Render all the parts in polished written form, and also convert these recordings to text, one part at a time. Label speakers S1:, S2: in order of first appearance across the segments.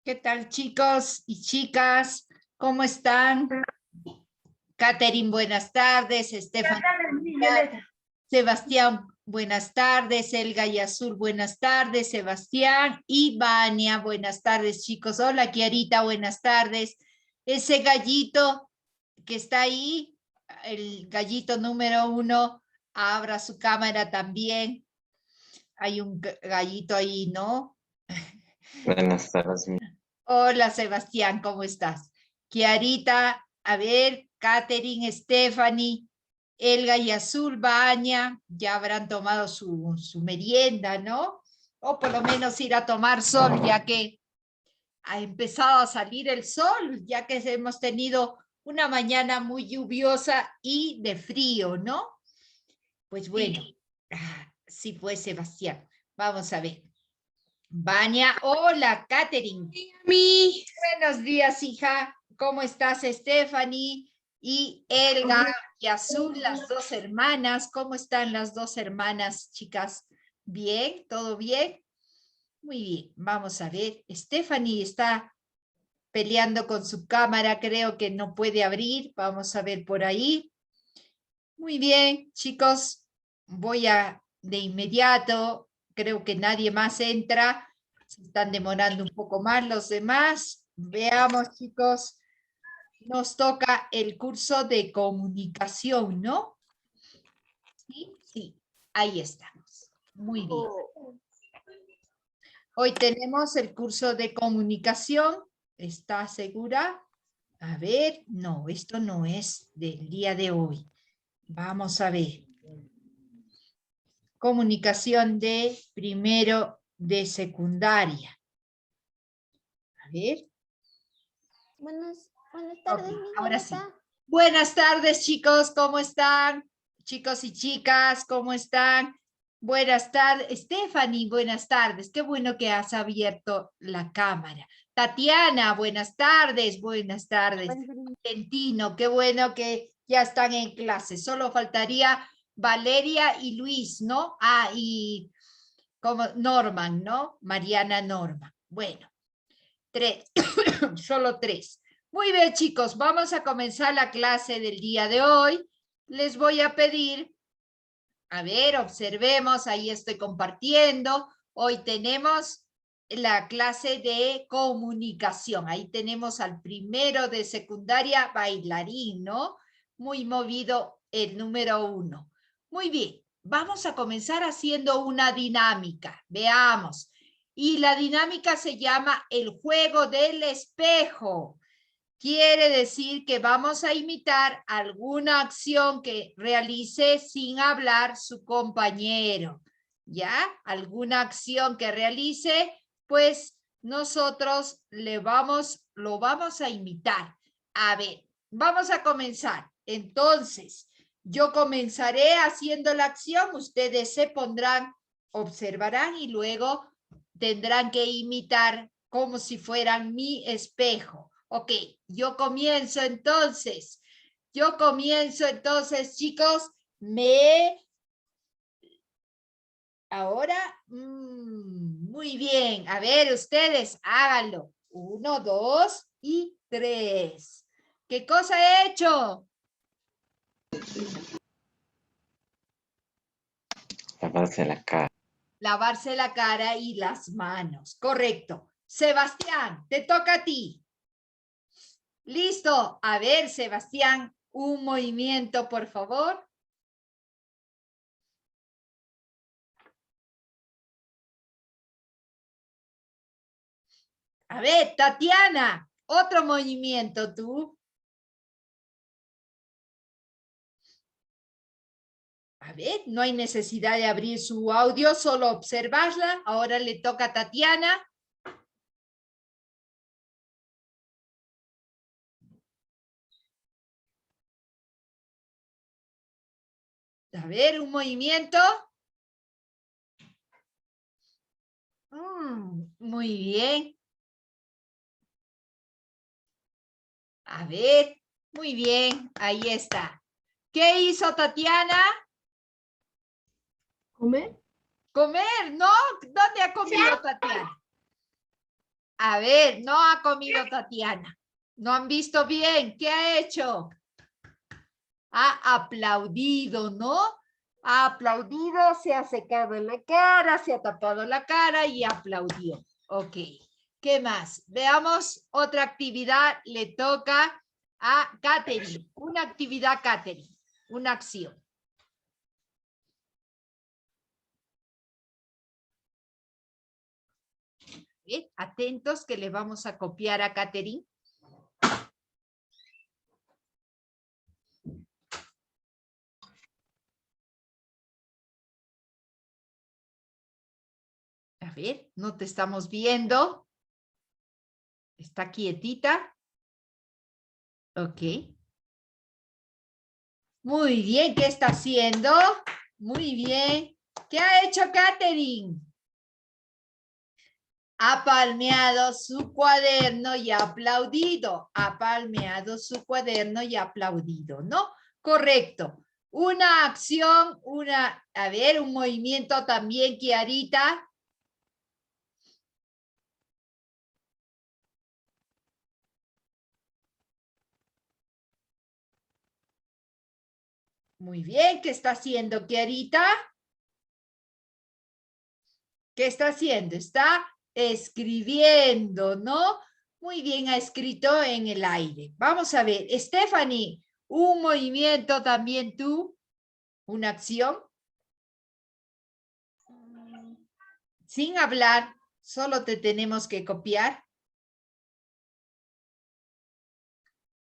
S1: ¿Qué tal, chicos y chicas? ¿Cómo están? Catherine, buenas tardes. Estefan, Sebastián, buenas tardes. Elga y Azul, buenas tardes. Sebastián y Vania, buenas tardes, chicos. Hola, Kiarita, buenas tardes. Ese gallito que está ahí, el gallito número 1, abra su cámara también. Hay un gallito ahí, ¿no?
S2: Buenas tardes.
S1: Hola, Sebastián, ¿cómo estás? Kiarita, a ver, Catherine, Stephanie, Elga y Azul, Baña, ya habrán tomado su merienda, ¿no? O por lo menos ir a tomar sol, ya que ha empezado a salir el sol, ya que hemos tenido una mañana muy lluviosa y de frío, ¿no? Pues bueno, sí fue Sebastián. Vamos a ver. Baña, hola, Catherine.
S3: Mi.
S1: Buenos días, hija. ¿Cómo estás, Stephanie? Y Elga y Azul, las dos hermanas. ¿Cómo están las dos hermanas, chicas? ¿Bien? ¿Todo bien? Muy bien. Vamos a ver. Stephanie está peleando con su cámara. Creo que no puede abrir. Vamos a ver por ahí. Muy bien, chicos. Voy a de inmediato. Creo que nadie más entra. Se están demorando un poco más los demás. Veamos, chicos. Nos toca el curso de comunicación, ¿no? Sí, sí. Ahí estamos. Muy bien. Hoy tenemos el curso de comunicación. ¿Está segura? A ver, no, esto no es del día de hoy. Vamos a ver. Comunicación de primero de secundaria. A ver.
S3: Buenas tardes,
S1: Okay,
S3: mi
S1: ahora sí.
S3: Kiarita.
S1: Buenas tardes, chicos, ¿cómo están? Chicos y chicas, ¿cómo están? Buenas tardes. Stephanie, buenas tardes. Qué bueno que has abierto la cámara. Tatiana, buenas tardes. Buenas tardes. Valentino, qué bueno que ya están en clase. Solo faltaría Valeria y Luis, ¿no? Ah, y como Norman, ¿no? Mariana Norman. Bueno, tres, solo tres. Muy bien, chicos, vamos a comenzar la clase del día de hoy. Les voy a pedir, a ver, observemos, ahí estoy compartiendo. Hoy tenemos la clase de comunicación. Ahí tenemos al primero de secundaria, bailarín, ¿no? Muy movido el número 1. Muy bien, vamos a comenzar haciendo una dinámica. Veamos. Y la dinámica se llama el juego del espejo. Quiere decir que vamos a imitar alguna acción que realice sin hablar su compañero. ¿Ya? Alguna acción que realice, pues nosotros lo vamos a imitar. A ver, vamos a comenzar. Entonces, yo comenzaré haciendo la acción, ustedes se pondrán, observarán y luego tendrán que imitar como si fueran mi espejo. Ok, yo comienzo entonces. Chicos. Ahora, muy bien. A ver, ustedes, háganlo. 1, 2 y 3. ¿Qué cosa he hecho?
S2: Lavarse la cara.
S1: Lavarse la cara y las manos. Correcto. Sebastián, te toca a ti. Listo. A ver, Sebastián, un movimiento, por favor. A ver, Tatiana, otro movimiento tú. A ver, no hay necesidad de abrir su audio, solo observarla. Ahora le toca a Tatiana. A ver, un movimiento. Muy bien. A ver, muy bien, ahí está. ¿Qué hizo Tatiana?
S3: ¿Comer?
S1: Comer, ¿no? ¿Dónde ha comido Tatiana? A ver, no ha comido Tatiana. No han visto bien. ¿Qué ha hecho? Ha aplaudido, ¿no? Ha aplaudido, se ha secado la cara, se ha tapado la cara y aplaudió. Ok. ¿Qué más? Veamos otra actividad. Le toca a Katherine. Una actividad, Katherine. Una acción. Bien, atentos que le vamos a copiar a Katherine. A ver, no te estamos viendo. Está quietita. Ok. Muy bien, ¿qué está haciendo? Muy bien. ¿Qué ha hecho Katherine? Ha palmeado su cuaderno y ha aplaudido. Ha palmeado su cuaderno y ha aplaudido, ¿no? Correcto. Una acción, a ver, un movimiento también, Kiarita. Muy bien, ¿qué está haciendo Kiarita? ¿Qué está haciendo? Está escribiendo, ¿no? Muy bien, ha escrito en el aire. Vamos a ver, Stephanie, un movimiento también tú, una acción. Sin hablar, solo te tenemos que copiar.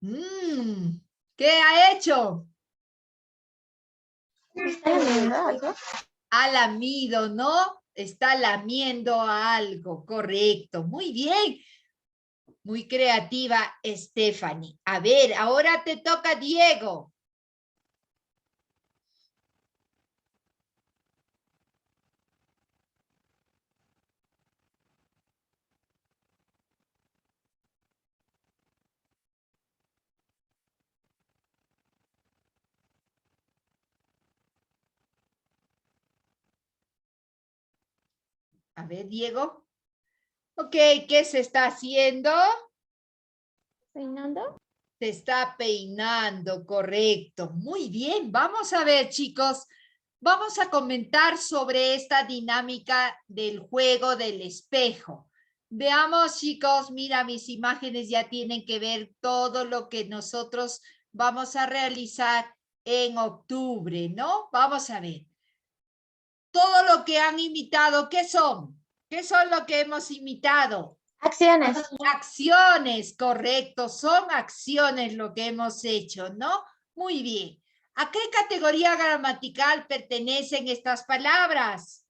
S1: ¿Qué ha hecho?
S3: ¿Está lamiendo algo?
S1: Ha lamido, ¿no? Está lamiendo algo, correcto. Muy bien. Muy creativa, Stephanie. A ver, ahora te toca Diego. A ver, Diego. Ok, ¿qué se está haciendo?
S3: ¿Peinando?
S1: Se está peinando, correcto. Muy bien, vamos a ver, chicos. Vamos a comentar sobre esta dinámica del juego del espejo. Veamos, chicos, mira, mis imágenes ya tienen que ver todo lo que nosotros vamos a realizar en octubre, ¿no? Vamos a ver. Todo lo que han imitado, ¿qué son? ¿Qué son lo que hemos imitado?
S3: Acciones.
S1: Acciones, correcto, son acciones lo que hemos hecho, ¿no? Muy bien. ¿A qué categoría gramatical pertenecen estas palabras?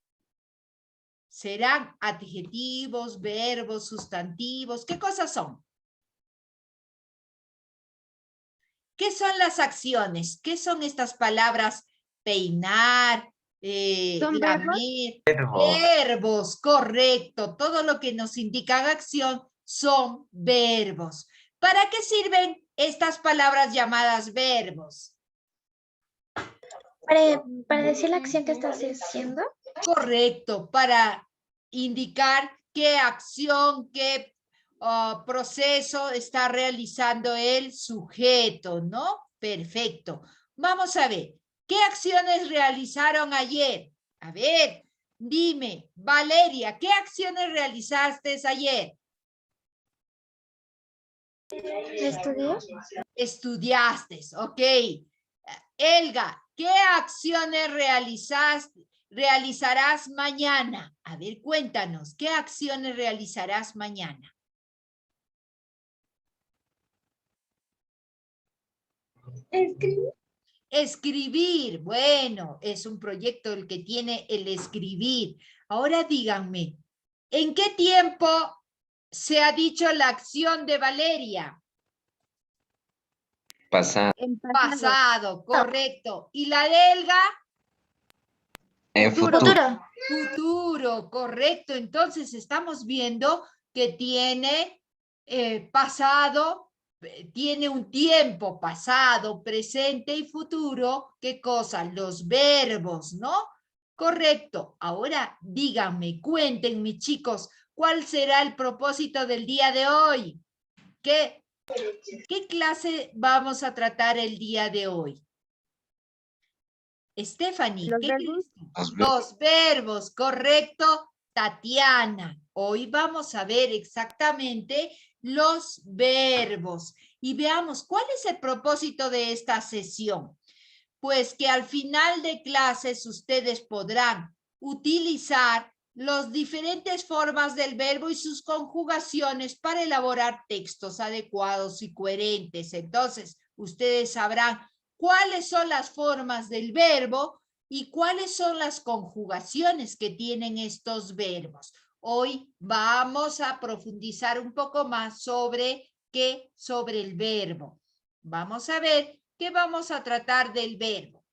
S1: ¿Serán adjetivos, verbos, sustantivos? ¿Qué cosas son? ¿Qué son las acciones? ¿Qué son estas palabras? Peinar,
S3: ¿Son
S1: lamer,
S2: Verbos.
S1: verbos, correcto. Todo lo que nos indican acción son verbos. ¿Para qué sirven estas palabras llamadas verbos?
S3: Para decir la acción que estás haciendo.
S1: Correcto, para indicar qué acción, qué proceso está realizando el sujeto, ¿no? Perfecto. Vamos a ver, ¿qué acciones realizaron ayer? A ver, dime, Valeria, ¿qué acciones realizaste ayer?
S3: ¿Estudié?
S1: Estudiaste, ok. Elga, ¿qué acciones realizarás mañana? A ver, cuéntanos, ¿qué acciones realizarás mañana?
S3: Escribí.
S1: Escribir, bueno, es un proyecto el que tiene el escribir. Ahora díganme, ¿en qué tiempo se ha dicho la acción de Valeria?
S2: Pasado.
S3: En
S1: Pasado, correcto. ¿Y la de Elga?
S2: En futuro.
S1: Futuro, correcto. Entonces estamos viendo que tiene pasado, tiene un tiempo pasado, presente y futuro. ¿Qué cosa? Los verbos, ¿no? Correcto. Ahora díganme, cuéntenme, chicos, ¿Cuál será el propósito del día de hoy? ¿Qué clase vamos a tratar el día de hoy? Stephanie,
S3: Los
S1: ¿qué
S3: verbos.
S1: crees tú?
S2: Los verbos.
S1: Los verbos, correcto, Tatiana. Hoy vamos a ver exactamente los verbos y veamos cuál es el propósito de esta sesión. Pues que al final de clases ustedes podrán utilizar las diferentes formas del verbo y sus conjugaciones para elaborar textos adecuados y coherentes. Entonces, ustedes sabrán cuáles son las formas del verbo y cuáles son las conjugaciones que tienen estos verbos. Hoy vamos a profundizar un poco más sobre el verbo. Vamos a ver que vamos a tratar del verbo.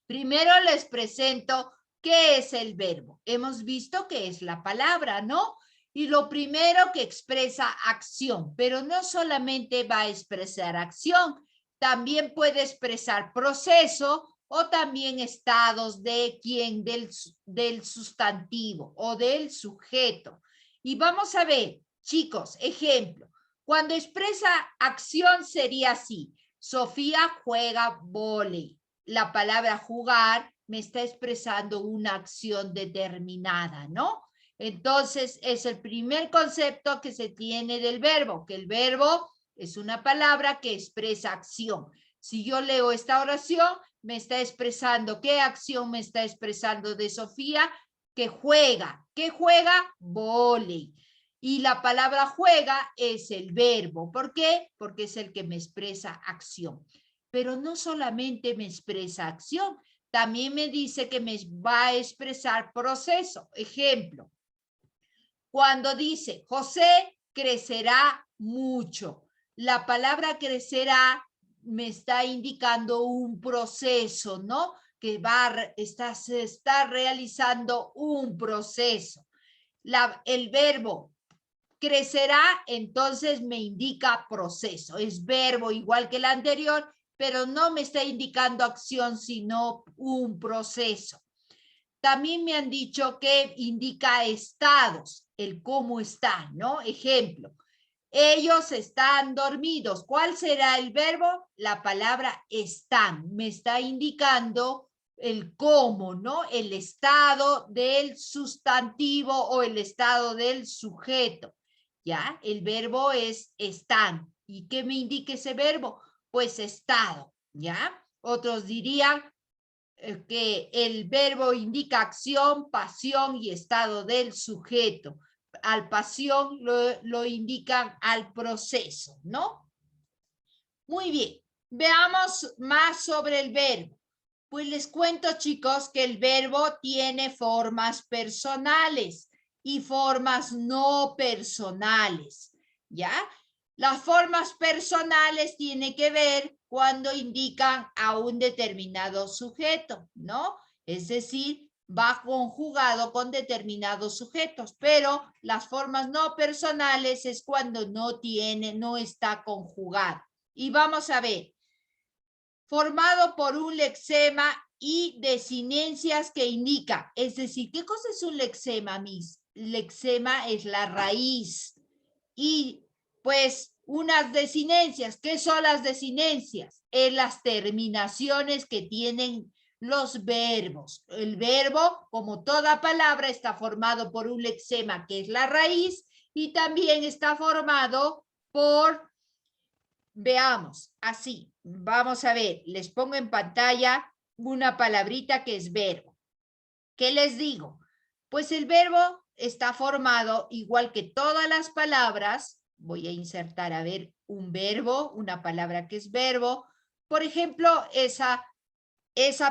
S1: Primero les presento qué es el verbo. Hemos visto que es la palabra, ¿no? Y lo primero que expresa acción, pero no solamente va a expresar acción, también puede expresar proceso o también estados de quién, del sustantivo o del sujeto. Y vamos a ver, chicos, ejemplo, cuando expresa acción sería así: Sofía juega vóley. La palabra jugar me está expresando una acción determinada, ¿no? Entonces, es el primer concepto que se tiene del verbo, que el verbo es una palabra que expresa acción. Si yo leo esta oración, me está expresando, ¿qué acción me está expresando de Sofía? Que juega. ¿Qué juega? Vóley. Y la palabra juega es el verbo. ¿Por qué? Porque es el que me expresa acción. Pero no solamente me expresa acción, también me dice que me va a expresar proceso. Ejemplo, cuando dice José crecerá mucho, la palabra crecerá me está indicando un proceso, ¿no? Que se está realizando un proceso. El verbo crecerá, entonces me indica proceso. Es verbo igual que el anterior, pero no me está indicando acción, sino un proceso. También me han dicho que indica estados, el cómo está, ¿no? Ejemplo, ellos están dormidos. ¿Cuál será el verbo? La palabra están. Me está indicando el cómo, ¿no? El estado del sustantivo o el estado del sujeto. ¿Ya? El verbo es están. ¿Y qué me indica ese verbo? Pues estado, ¿ya? Otros dirían que el verbo indica acción, pasión y estado del sujeto. Al pasión lo indican al proceso, ¿no? Muy bien, veamos más sobre el verbo. Pues les cuento, chicos, que el verbo tiene formas personales y formas no personales, ¿ya? Las formas personales tienen que ver cuando indican a un determinado sujeto, ¿no? Es decir, va conjugado con determinados sujetos, pero las formas no personales es cuando no está conjugado. Y vamos a ver, formado por un lexema y desinencias que indica. Es decir, ¿qué cosa es un lexema, mis? Lexema es la raíz. Y pues unas desinencias. ¿Qué son las desinencias? Es las terminaciones que tienen los verbos. El verbo, como toda palabra, está formado por un lexema que es la raíz y también está formado por, veamos, así, vamos a ver, les pongo en pantalla una palabrita que es verbo. ¿Qué les digo? Pues el verbo está formado igual que todas las palabras. Voy a insertar, a ver, un verbo, una palabra que es verbo. Por ejemplo, esa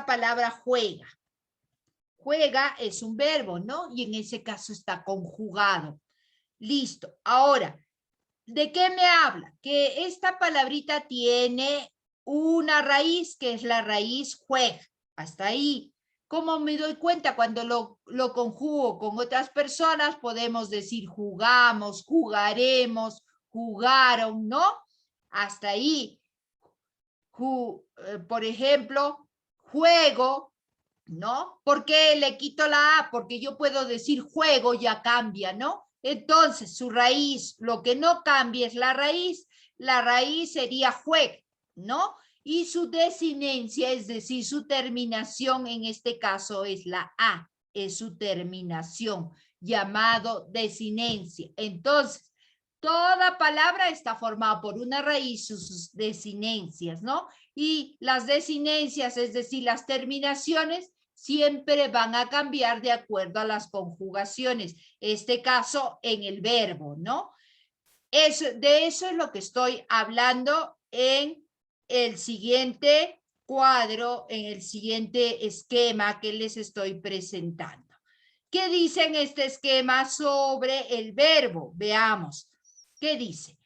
S1: palabra juega. Juega es un verbo, ¿no? Y en ese caso está conjugado. Listo. Ahora, ¿de qué me habla? Que esta palabrita tiene una raíz, que es la raíz juega. Hasta ahí. ¿Cómo me doy cuenta? Cuando lo conjugo con otras personas, podemos decir jugamos, jugaremos, jugaron, ¿no? Hasta ahí. Por ejemplo, juego, ¿no? ¿Por qué le quito la A? Porque yo puedo decir juego, ya cambia, ¿no? Entonces, su raíz, lo que no cambia es la raíz sería jueg, ¿no? Y su desinencia, es decir, su terminación en este caso es la A, es su terminación, llamado desinencia. Entonces, toda palabra está formada por una raíz, sus desinencias, ¿no? Y las desinencias, es decir, las terminaciones, siempre van a cambiar de acuerdo a las conjugaciones. Este caso en el verbo, ¿no? De eso es lo que estoy hablando en el siguiente cuadro, en el siguiente esquema que les estoy presentando. ¿Qué dice en este esquema sobre el verbo? Veamos. ¿Qué dice?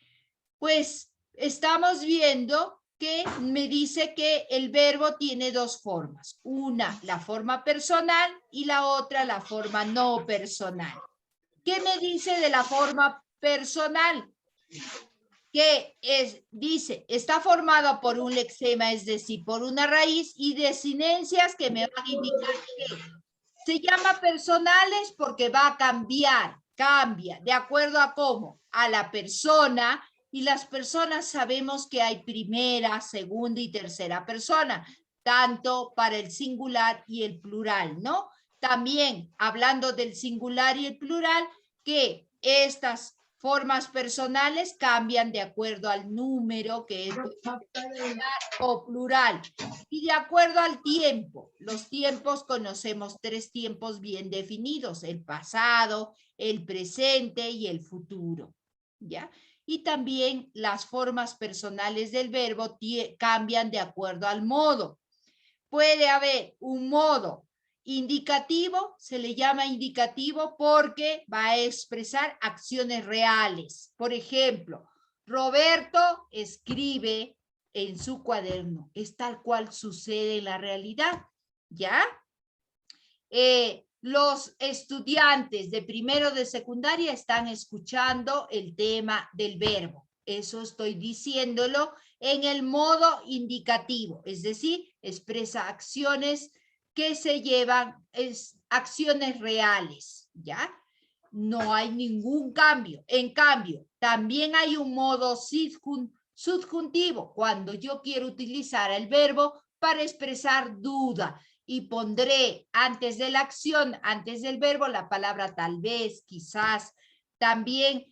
S1: Pues estamos viendo que me dice que el verbo tiene dos formas. Una, la forma personal y la otra, la forma no personal. ¿Qué me dice de la forma personal? Que dice, está formado por un lexema, es decir, por una raíz y desinencias que me van a indicar que se llama personales porque va a cambiar, cambia, de acuerdo a cómo, a la persona, y las personas sabemos que hay primera, segunda y tercera persona, tanto para el singular y el plural, ¿no? También, hablando del singular y el plural, que estas formas personales cambian de acuerdo al número, que es singular o plural, y de acuerdo al tiempo. Los tiempos conocemos tres tiempos bien definidos: el pasado, el presente y el futuro, ¿ya? Y también las formas personales del verbo cambian de acuerdo al modo. Puede haber un modo indicativo, se le llama indicativo porque va a expresar acciones reales. Por ejemplo, Roberto escribe en su cuaderno. Es tal cual sucede en la realidad, ¿ya? Los estudiantes de primero de secundaria están escuchando el tema del verbo. Eso estoy diciéndolo en el modo indicativo, es decir, expresa acciones que se llevan, acciones reales, ¿ya? No hay ningún cambio. En cambio, también hay un modo subjuntivo, cuando yo quiero utilizar el verbo para expresar duda y pondré antes de la acción, antes del verbo, la palabra tal vez, quizás. También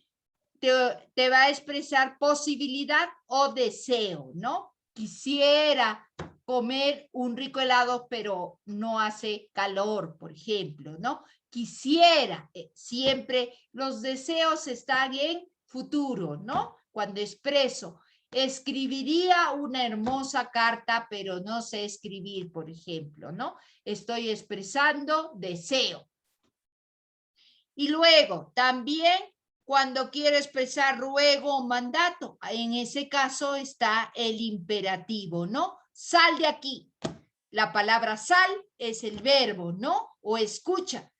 S1: te va a expresar posibilidad o deseo, ¿no? Quisiera comer un rico helado, pero no hace calor, por ejemplo, ¿no? Quisiera, siempre los deseos están en futuro, ¿no? Cuando expreso, escribiría una hermosa carta, pero no sé escribir, por ejemplo, ¿no? Estoy expresando deseo. Y luego, también cuando quiero expresar ruego o mandato, en ese caso está el imperativo, ¿no? Sal de aquí. La palabra sal es el verbo, ¿no? O escucha.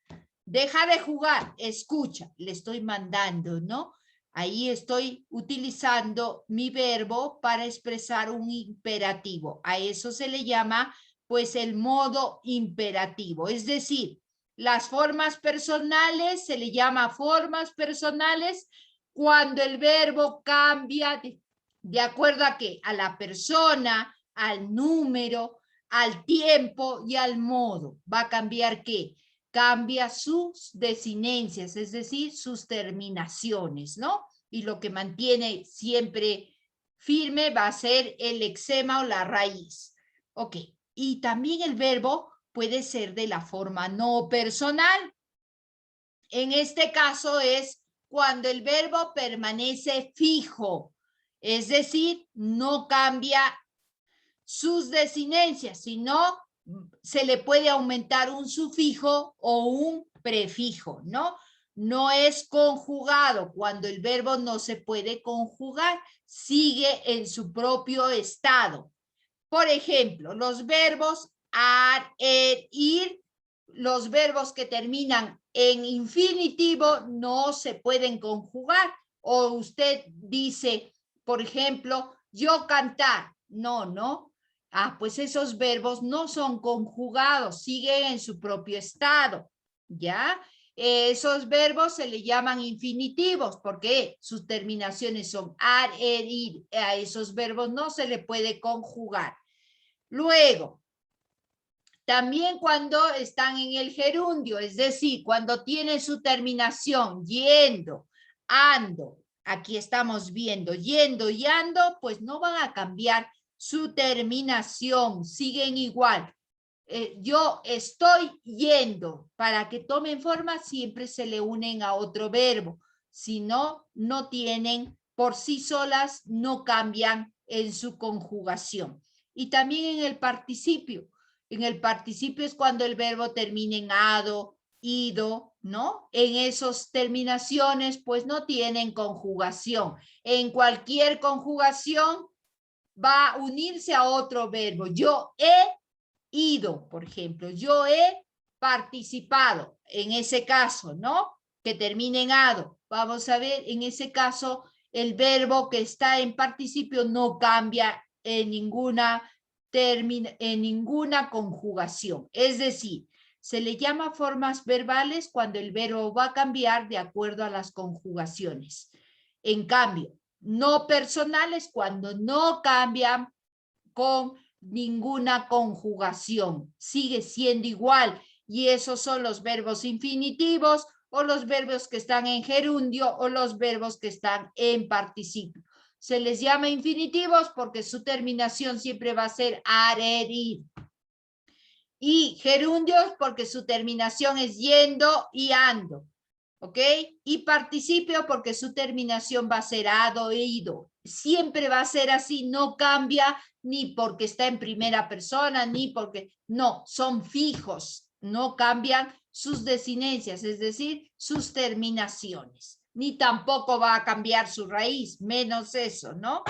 S1: Deja de jugar, escucha. Le estoy mandando, ¿no? Ahí estoy utilizando mi verbo para expresar un imperativo. A eso se le llama, pues, el modo imperativo. Es decir, las formas personales se le llama formas personales cuando el verbo cambia de acuerdo a qué, a la persona, al número, al tiempo y al modo. ¿Va a cambiar qué? Cambia sus desinencias, es decir, sus terminaciones, ¿no? Y lo que mantiene siempre firme va a ser el lexema o la raíz. Ok, y también el verbo puede ser de la forma no personal. En este caso es cuando el verbo permanece fijo, es decir, no cambia sus desinencias, sino se le puede aumentar un sufijo o un prefijo, ¿no? No es conjugado. Cuando el verbo no se puede conjugar, sigue en su propio estado. Por ejemplo, los verbos ar, ir, los verbos que terminan en infinitivo no se pueden conjugar. O usted dice, por ejemplo, yo cantar. No, no. Ah, pues esos verbos no son conjugados, siguen en su propio estado, ¿ya? Esos verbos se le llaman infinitivos porque sus terminaciones son ar, er, ir. A esos verbos no se le puede conjugar. Luego, también cuando están en el gerundio, es decir, cuando tienen su terminación yendo, ando, aquí estamos viendo yendo y ando, pues no van a cambiar su terminación, siguen igual. Yo estoy yendo, para que tomen forma siempre se le unen a otro verbo, si no, no tienen por sí solas, no cambian en su conjugación. Y también en el participio. En el participio es cuando el verbo termina en ado, ido, ¿no? En esas terminaciones pues no tienen conjugación. En cualquier conjugación va a unirse a otro verbo. Yo he ido, por ejemplo, yo he participado, en ese caso, ¿no? Que termine en ado. Vamos a ver, en ese caso, el verbo que está en participio no cambia en ninguna conjugación. Es decir, se le llama formas verbales cuando el verbo va a cambiar de acuerdo a las conjugaciones. En cambio, no personales cuando no cambian con ninguna conjugación, sigue siendo igual, y esos son los verbos infinitivos o los verbos que están en gerundio o los verbos que están en participio. Se les llama infinitivos porque su terminación siempre va a ser ir. Y gerundios porque su terminación es yendo y ando. ¿Ok? Y participio porque su terminación va a ser ado e ido. Siempre va a ser así, no cambia ni porque está en primera persona, ni porque, no, son fijos, no cambian sus desinencias, es decir, sus terminaciones. Ni tampoco va a cambiar su raíz, menos eso, ¿no?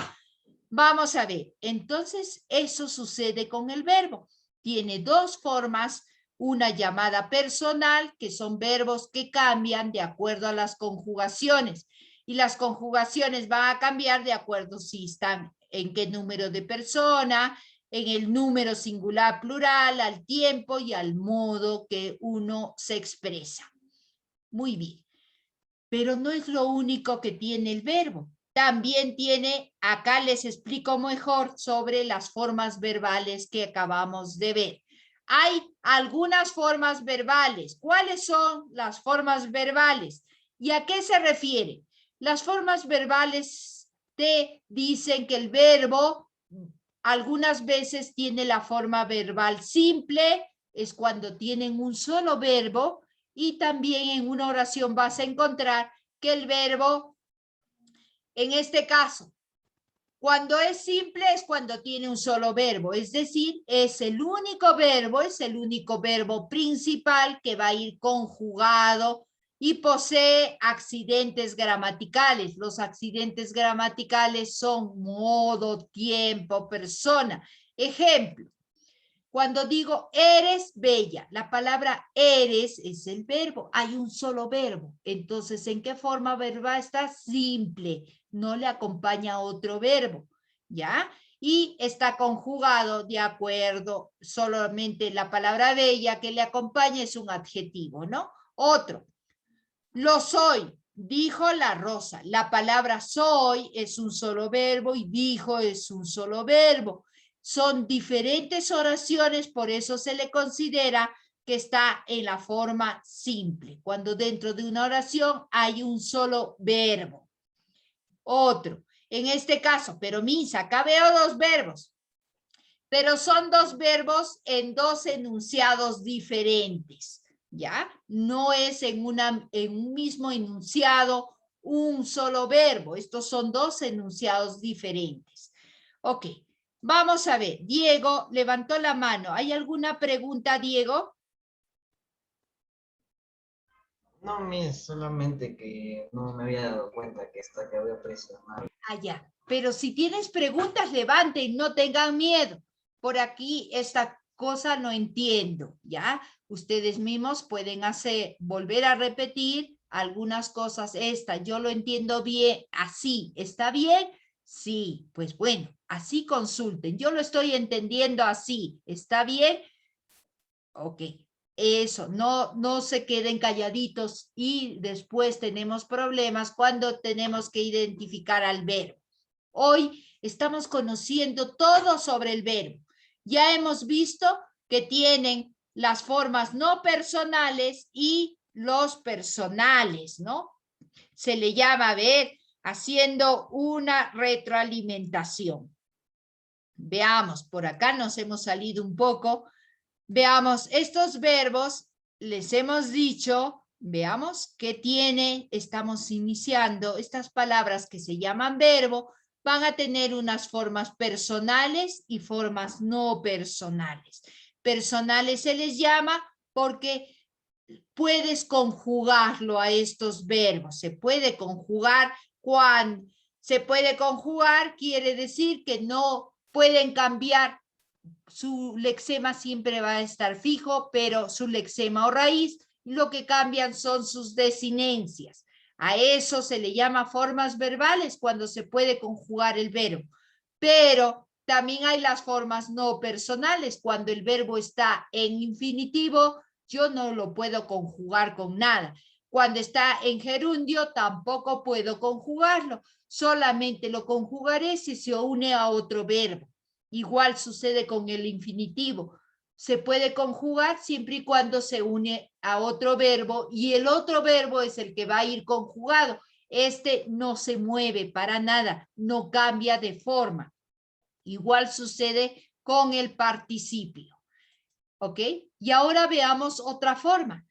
S1: Vamos a ver, entonces eso sucede con el verbo. Tiene dos formas, una llamada personal, que son verbos que cambian de acuerdo a las conjugaciones. Y las conjugaciones van a cambiar de acuerdo si están en qué número de persona, en el número singular plural, al tiempo y al modo que uno se expresa. Muy bien. Pero no es lo único que tiene el verbo. También tiene, acá les explico mejor sobre las formas verbales que acabamos de ver. Hay algunas formas verbales. ¿Cuáles son las formas verbales? ¿Y a qué se refiere? Las formas verbales te dicen que el verbo algunas veces tiene la forma verbal simple, es cuando tienen un solo verbo, y también en una oración vas a encontrar que el verbo, en este caso, cuando es simple es cuando tiene un solo verbo, es decir, es el único verbo principal que va a ir conjugado y posee accidentes gramaticales. Los accidentes gramaticales son modo, tiempo, persona. Ejemplo, cuando digo eres bella, la palabra eres es el verbo, hay un solo verbo. Entonces, ¿en qué forma verbal está? Simple, no le acompaña otro verbo, ¿ya? Y está conjugado de acuerdo, solamente la palabra bella que le acompaña es un adjetivo, ¿no? Otro, lo soy, dijo la Rosa. La palabra soy es un solo verbo y dijo es un solo verbo. Son diferentes oraciones, por eso se le considera que está en la forma simple, cuando dentro de una oración hay un solo verbo. Otro, en este caso, pero Misa, acá veo dos verbos, pero son dos verbos en dos enunciados diferentes, ¿ya? No es en un mismo enunciado un solo verbo, estos son dos enunciados diferentes. Ok. Vamos a ver, Diego levantó la mano. ¿Hay alguna pregunta, Diego?
S2: No, Miss, solamente que no me había dado cuenta que esta que había presionado.
S1: Allá. Pero si tienes preguntas, levanten, no tengan miedo. Por aquí esta cosa no entiendo, ¿ya? Ustedes mismos pueden volver a repetir algunas cosas. Yo lo entiendo bien, así, ¿está bien? Sí, pues bueno, así consulten. Yo lo estoy entendiendo así, ¿está bien? Ok. Eso, no se queden calladitos y después tenemos problemas cuando tenemos que identificar al verbo. Hoy estamos conociendo todo sobre el verbo. Ya hemos visto que tienen las formas no personales y los personales, ¿no? Se le llama, a ver, haciendo una retroalimentación. Veamos, por acá nos hemos salido un poco. Veamos, estos verbos, les hemos dicho, veamos qué tiene, estamos iniciando, estas palabras que se llaman verbo, van a tener unas formas personales y formas no personales. Personales se les llama porque puedes conjugarlo a estos verbos, se puede conjugar cuando, se puede conjugar, quiere decir que no pueden cambiar, su lexema siempre va a estar fijo, pero su lexema o raíz, lo que cambian son sus desinencias. A eso se le llama formas verbales cuando se puede conjugar el verbo. Pero también hay las formas no personales. Cuando el verbo está en infinitivo, yo no lo puedo conjugar con nada. Cuando está en gerundio, tampoco puedo conjugarlo. Solamente lo conjugaré si se une a otro verbo. Igual sucede con el infinitivo. Se puede conjugar siempre y cuando se une a otro verbo y el otro verbo es el que va a ir conjugado. Este no se mueve para nada, no cambia de forma. Igual sucede con el participio. ¿Ok? Y ahora veamos otra forma.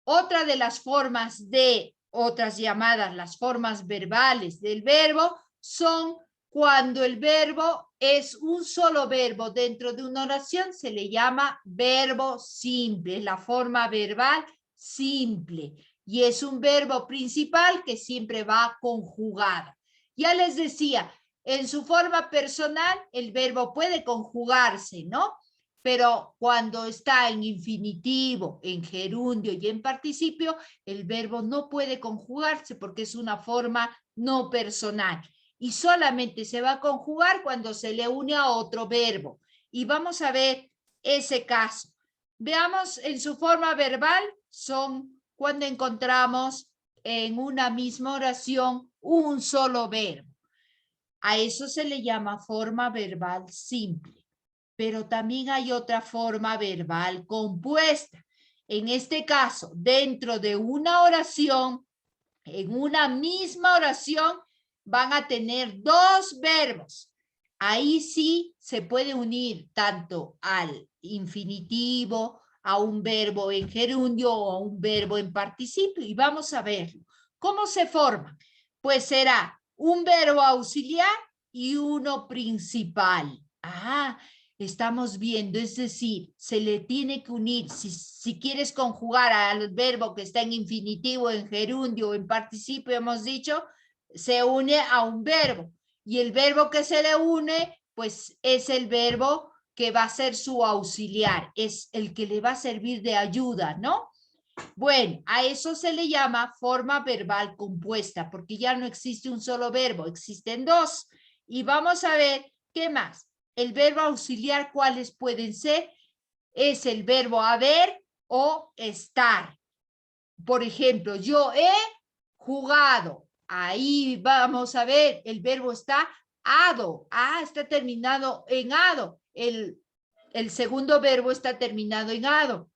S1: Otra de las formas de otras llamadas, las formas verbales del verbo, son cuando el verbo es un solo verbo dentro de una oración, se le llama verbo simple, la forma verbal simple. Y es un verbo principal que siempre va conjugado. Ya les decía, en su forma personal, el verbo puede conjugarse, ¿no? Pero cuando está en infinitivo, en gerundio y en participio, el verbo no puede conjugarse porque es una forma no personal. Y solamente se va a conjugar cuando se le une a otro verbo. Y vamos a ver ese caso. Veamos en su forma verbal, son cuando encontramos en una misma oración un solo verbo. A eso se le llama forma verbal simple. Pero también hay otra forma verbal compuesta. En este caso, dentro de una oración, en una misma oración, van a tener dos verbos. Ahí sí se puede unir tanto al infinitivo, a un verbo en gerundio o a un verbo en participio. Y vamos a verlo. ¿Cómo se forma? Pues será un verbo auxiliar y uno principal. Estamos viendo, es decir, se le tiene que unir, si quieres conjugar al verbo que está en infinitivo, en gerundio o en participio, hemos dicho, se une a un verbo. Y el verbo que se le une, pues es el verbo que va a ser su auxiliar, es el que le va a servir de ayuda, ¿no? Bueno, a eso se le llama forma verbal compuesta, porque ya no existe un solo verbo, existen dos. Y vamos a ver qué más. El verbo auxiliar, ¿cuáles pueden ser? Es el verbo haber o estar. Por ejemplo, yo he jugado. Ahí vamos a ver, el verbo está ado. Está terminado en ado. El segundo verbo está terminado en ado.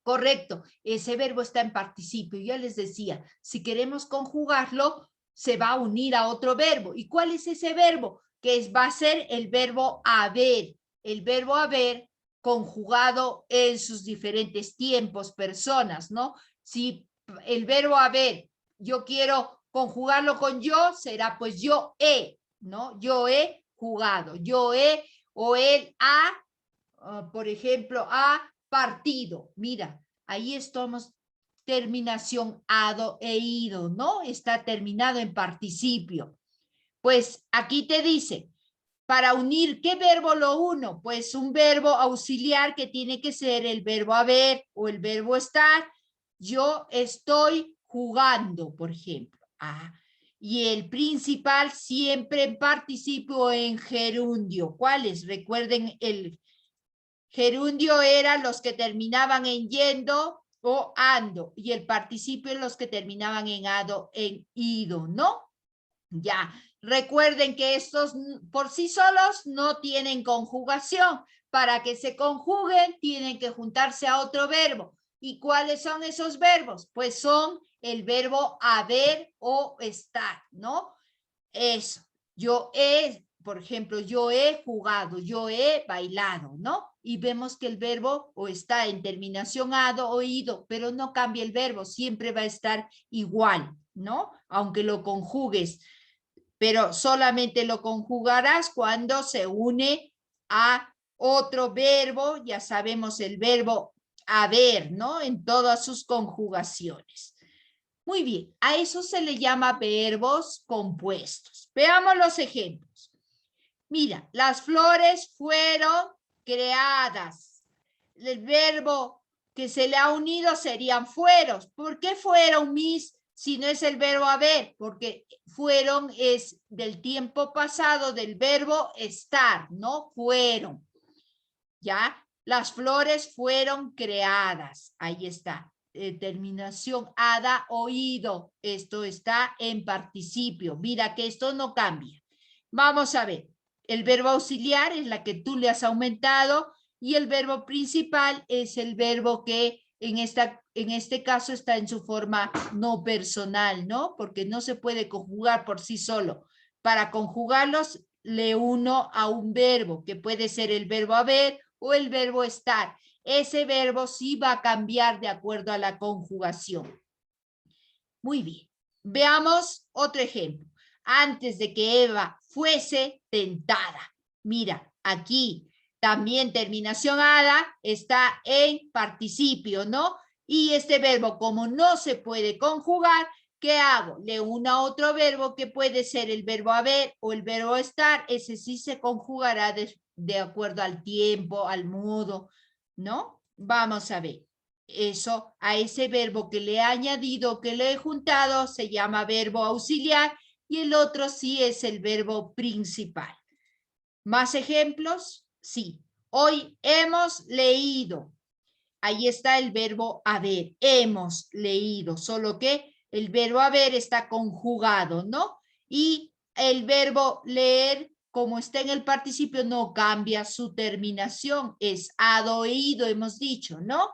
S1: Correcto, ese verbo está en participio. Ya les decía, si queremos conjugarlo, se va a unir a otro verbo. ¿Y cuál es ese verbo? Que va a ser el verbo haber. El verbo haber conjugado en sus diferentes tiempos, personas, ¿no? Si el verbo haber, yo quiero conjugarlo con yo, será pues yo he, ¿no? Yo he jugado, yo he, o él ha, por ejemplo, ha partido. Mira, ahí estamos, terminación ado e ido, ¿no? Está terminado en participio. Pues aquí te dice, para unir, ¿qué verbo lo uno? Pues un verbo auxiliar que tiene que ser el verbo haber o el verbo estar. Yo estoy jugando, por ejemplo. Y el principal siempre en participio o en gerundio. ¿Cuáles? Recuerden Gerundio eran los que terminaban en yendo o ando, y el participio los que terminaban en ado, en ido, ¿no? Ya, recuerden que estos por sí solos no tienen conjugación. Para que se conjuguen, tienen que juntarse a otro verbo. ¿Y cuáles son esos verbos? Pues son el verbo haber o estar, ¿no? Eso. Yo he, por ejemplo, yo he jugado, yo he bailado, ¿no? Y vemos que el verbo o está en terminación ado o ido, pero no cambia el verbo, siempre va a estar igual, ¿no? Aunque lo conjugues, pero solamente lo conjugarás cuando se une a otro verbo, ya sabemos el verbo haber, ¿no? En todas sus conjugaciones. Muy bien, a eso se le llama verbos compuestos. Veamos los ejemplos. Mira, las flores fueron creadas. El verbo que se le ha unido serían fueron. ¿Por qué fueron, Miss? Si no es el verbo haber, porque fueron es del tiempo pasado del verbo estar, ¿no? Fueron. ¿Ya? Las flores fueron creadas. Ahí está. Terminación ada, oído. Esto está en participio. Mira que esto no cambia. Vamos a ver. El verbo auxiliar es la que tú le has aumentado y el verbo principal es el verbo que en este caso está en su forma no personal, ¿no? Porque no se puede conjugar por sí solo. Para conjugarlos, le uno a un verbo, que puede ser el verbo haber o el verbo estar. Ese verbo sí va a cambiar de acuerdo a la conjugación. Muy bien. Veamos otro ejemplo. Antes de que Eva fuese tentada. Mira, aquí también terminación ada está en participio, ¿no? Y este verbo, como no se puede conjugar, ¿qué hago? Le uno a otro verbo que puede ser el verbo haber o el verbo estar. Ese sí se conjugará de acuerdo al tiempo, al modo, ¿no? Vamos a ver. Eso, a ese verbo que le he añadido, que le he juntado, se llama verbo auxiliar y el otro sí es el verbo principal. ¿Más ejemplos? Sí. Hoy hemos leído. Ahí está el verbo haber. Hemos leído, solo que el verbo haber está conjugado, ¿no? Y el verbo leer, como está en el participio, no cambia su terminación. Es ado e ido, hemos dicho, ¿no?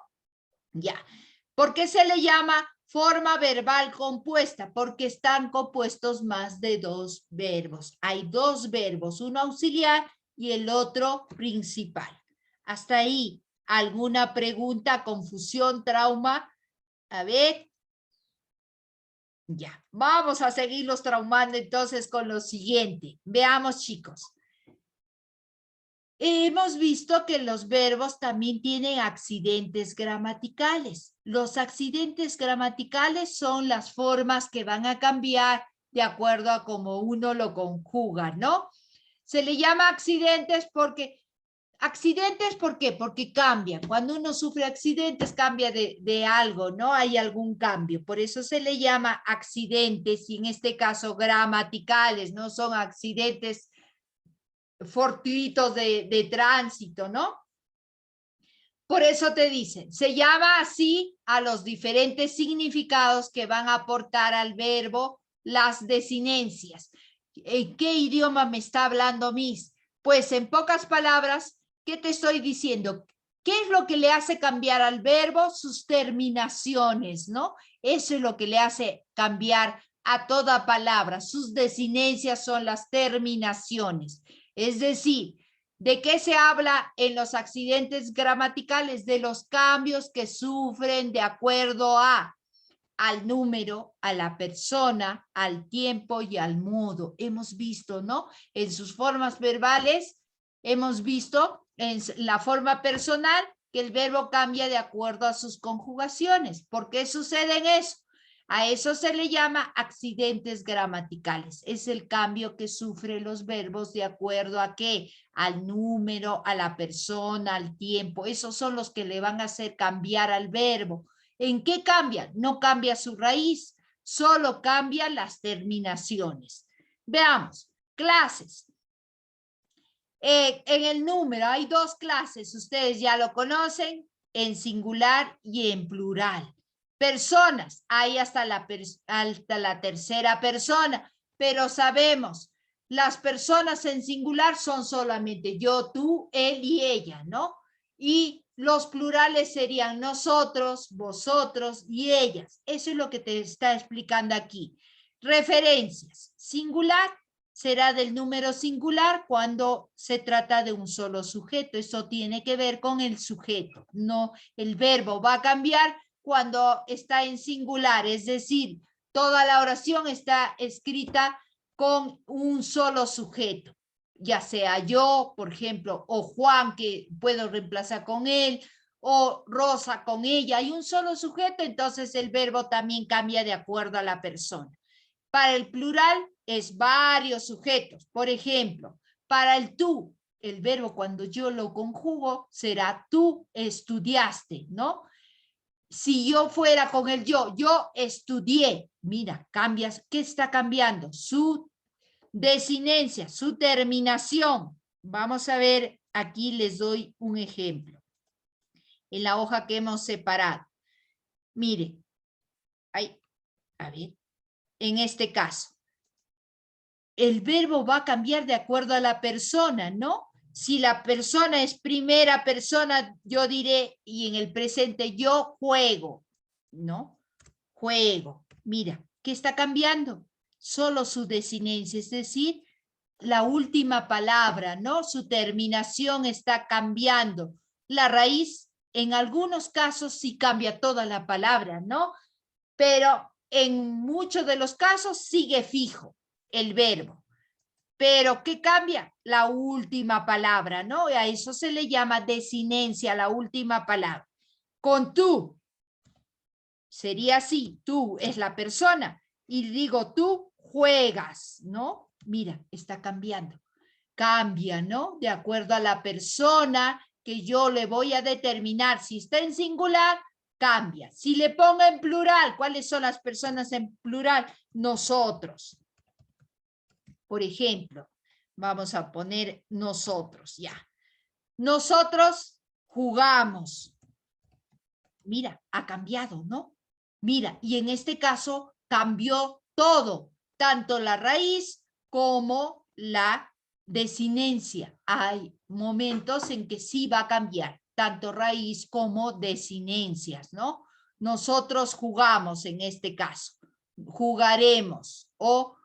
S1: Ya. ¿Por qué se le llama forma verbal compuesta? Porque están compuestos más de dos verbos. Hay dos verbos, uno auxiliar y el otro principal. Hasta ahí, ¿alguna pregunta, confusión, trauma? A ver. Ya, vamos a seguirlos traumando entonces con lo siguiente. Veamos, chicos. Hemos visto que los verbos también tienen accidentes gramaticales. Los accidentes gramaticales son las formas que van a cambiar de acuerdo a cómo uno lo conjuga, ¿no? Se le llama accidentes porque... ¿Accidentes por qué? Porque cambian. Cuando uno sufre accidentes, cambia de algo, ¿no? Hay algún cambio. Por eso se le llama accidentes y en este caso gramaticales, no son accidentes fortuitos de tránsito, ¿no? Por eso te dicen, se llama así a los diferentes significados que van a aportar al verbo las desinencias. ¿En qué idioma me está hablando Miss? Pues en pocas palabras, ¿qué te estoy diciendo? ¿Qué es lo que le hace cambiar al verbo? Sus terminaciones, ¿no? Eso es lo que le hace cambiar a toda palabra. Sus desinencias son las terminaciones. Es decir, ¿de qué se habla en los accidentes gramaticales? De los cambios que sufren de acuerdo al número, a la persona, al tiempo y al modo. Hemos visto, ¿no? En sus formas verbales, hemos visto en la forma personal que el verbo cambia de acuerdo a sus conjugaciones. ¿Por qué sucede en eso? A eso se le llama accidentes gramaticales. Es el cambio que sufren los verbos de acuerdo a qué, al número, a la persona, al tiempo. Esos son los que le van a hacer cambiar al verbo. ¿En qué cambia? No cambia su raíz, solo cambian las terminaciones. Veamos, clases. En el número hay dos clases, ustedes ya lo conocen, en singular y en plural. Personas, hay hasta la tercera persona, pero sabemos, las personas en singular son solamente yo, tú, él y ella, ¿no? Y los plurales serían nosotros, vosotros y ellas. Eso es lo que te está explicando aquí. Referencias. Singular será del número singular cuando se trata de un solo sujeto. Eso tiene que ver con el sujeto. No, el verbo va a cambiar cuando está en singular, es decir, toda la oración está escrita con un solo sujeto, ya sea yo, por ejemplo, o Juan, que puedo reemplazar con él, o Rosa con ella. Hay un solo sujeto, entonces el verbo también cambia de acuerdo a la persona. Para el plural es varios sujetos. Por ejemplo, para el tú, el verbo cuando yo lo conjugo será tú estudiaste, ¿no? Si yo fuera con el yo estudié. Mira, cambias, ¿qué está cambiando? Su desinencia, su terminación. Vamos a ver, aquí les doy un ejemplo. En la hoja que hemos separado. Mire, ahí, a ver, en este caso, el verbo va a cambiar de acuerdo a la persona, ¿no? Si la persona es primera persona, yo diré, y en el presente yo juego, ¿no? Juego. Mira, ¿qué está cambiando? Solo su desinencia, es decir, la última palabra, ¿no? Su terminación está cambiando. La raíz, en algunos casos, sí cambia toda la palabra, ¿no? Pero en muchos de los casos sigue fijo el verbo. Pero ¿qué cambia? La última palabra, ¿no? A eso se le llama desinencia, la última palabra. Con tú, sería así, tú es la persona, y digo tú juegas, ¿no? Mira, está cambiando. Cambia, ¿no? De acuerdo a la persona que yo le voy a determinar. Si está en singular, cambia. Si le pongo en plural, ¿cuáles son las personas en plural? Nosotros. Por ejemplo, vamos a poner nosotros, ya. Nosotros jugamos. Mira, ha cambiado, ¿no? Mira, y en este caso cambió todo, tanto la raíz como la desinencia. Hay momentos en que sí va a cambiar, tanto raíz como desinencias, ¿no? Nosotros jugamos en este caso, jugaremos o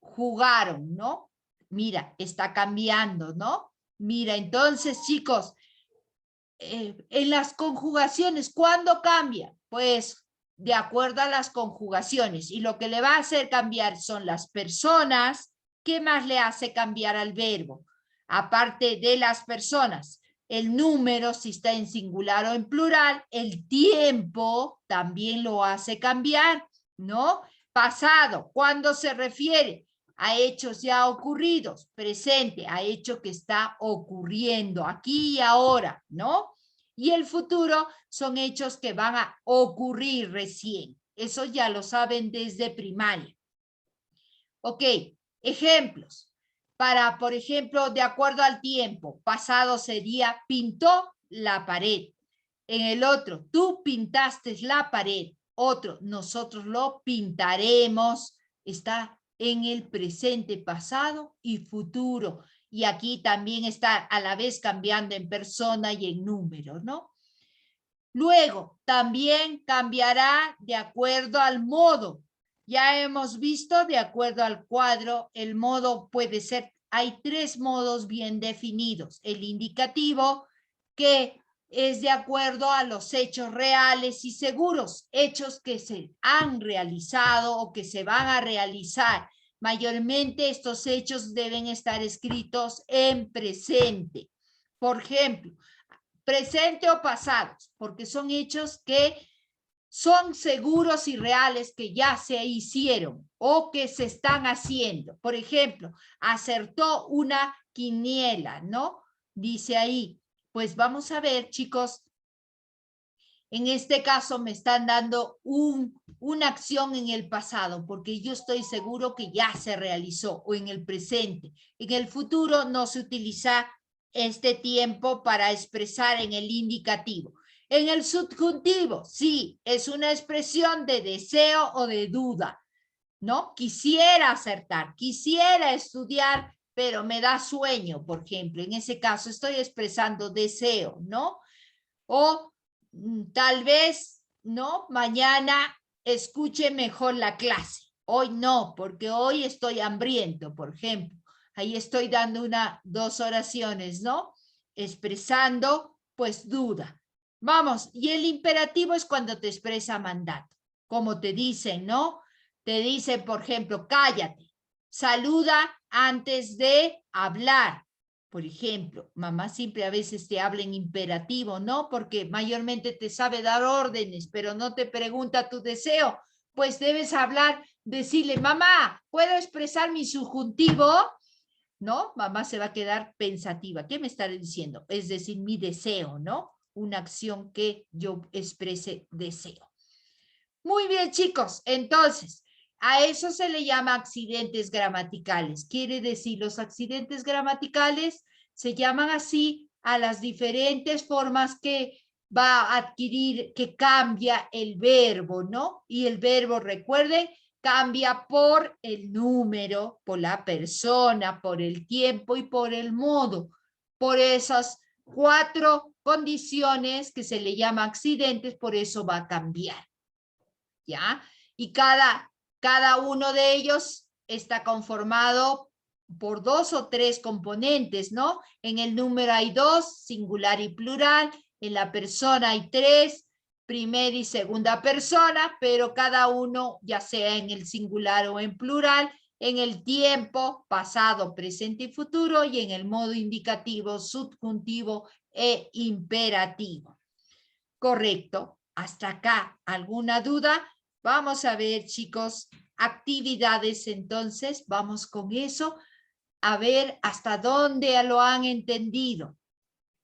S1: jugaron, ¿no? Mira, está cambiando, ¿no? Mira, entonces, chicos, en las conjugaciones, ¿cuándo cambia? Pues de acuerdo a las conjugaciones. Y lo que le va a hacer cambiar son las personas. ¿Qué más le hace cambiar al verbo? Aparte de las personas, el número, si está en singular o en plural, el tiempo también lo hace cambiar, ¿no? Pasado, ¿cuándo se refiere? A hechos ya ocurridos. Presente, a hecho que está ocurriendo aquí y ahora, ¿no? Y el futuro son hechos que van a ocurrir recién. Eso ya lo saben desde primaria. Ok, ejemplos. Para, por ejemplo, de acuerdo al tiempo, pasado sería pintó la pared. En el otro, tú pintaste la pared. Otro, nosotros lo pintaremos. Está en el presente, pasado y futuro. Y aquí también está a la vez cambiando en persona y en número, ¿no? Luego, también cambiará de acuerdo al modo. Ya hemos visto, de acuerdo al cuadro, el modo puede ser, hay tres modos bien definidos. El indicativo, que es de acuerdo a los hechos reales y seguros, hechos que se han realizado o que se van a realizar. Mayormente estos hechos deben estar escritos en presente. Por ejemplo, presente o pasados, porque son hechos que son seguros y reales que ya se hicieron o que se están haciendo. Por ejemplo, acertó una quiniela, ¿no? Dice ahí, pues vamos a ver, chicos, En este caso me están dando una acción en el pasado, porque yo estoy seguro que ya se realizó, o en el presente. En el futuro no se utiliza este tiempo para expresar en el indicativo. En el subjuntivo, sí, es una expresión de deseo o de duda, ¿no? Quisiera acertar, quisiera estudiar, pero me da sueño, por ejemplo. En ese caso estoy expresando deseo, ¿no? O tal vez, ¿no? Mañana escuche mejor la clase. Hoy no, porque hoy estoy hambriento, por ejemplo. Ahí estoy dando dos oraciones, ¿no? Expresando, pues, duda. Vamos, y el imperativo es cuando te expresa mandato. Como te dicen, ¿no? Te dicen, por ejemplo, cállate. Saluda antes de hablar. Por ejemplo, mamá siempre a veces te habla en imperativo, ¿no? Porque mayormente te sabe dar órdenes, pero no te pregunta tu deseo. Pues debes hablar, decirle, mamá, ¿puedo expresar mi subjuntivo? ¿No? Mamá se va a quedar pensativa. ¿Qué me está diciendo? Es decir, mi deseo, ¿no? Una acción que yo exprese deseo. Muy bien, chicos. Entonces, a eso se le llama accidentes gramaticales. Quiere decir, los accidentes gramaticales se llaman así a las diferentes formas que va a adquirir, que cambia el verbo, ¿no? Y el verbo, recuerden, cambia por el número, por la persona, por el tiempo y por el modo. Por esas 4 condiciones que se le llama accidentes, por eso va a cambiar. ¿Ya? Y cada uno de ellos está conformado por 2 o 3 componentes, ¿no? En el número hay 2, singular y plural, en la persona hay 3, primera y segunda persona, pero cada uno, ya sea en el singular o en plural, en el tiempo, pasado, presente y futuro, y en el modo indicativo, subjuntivo e imperativo. Correcto. Hasta acá, ¿alguna duda? Vamos a ver, chicos, actividades entonces, vamos con eso, a ver hasta dónde lo han entendido.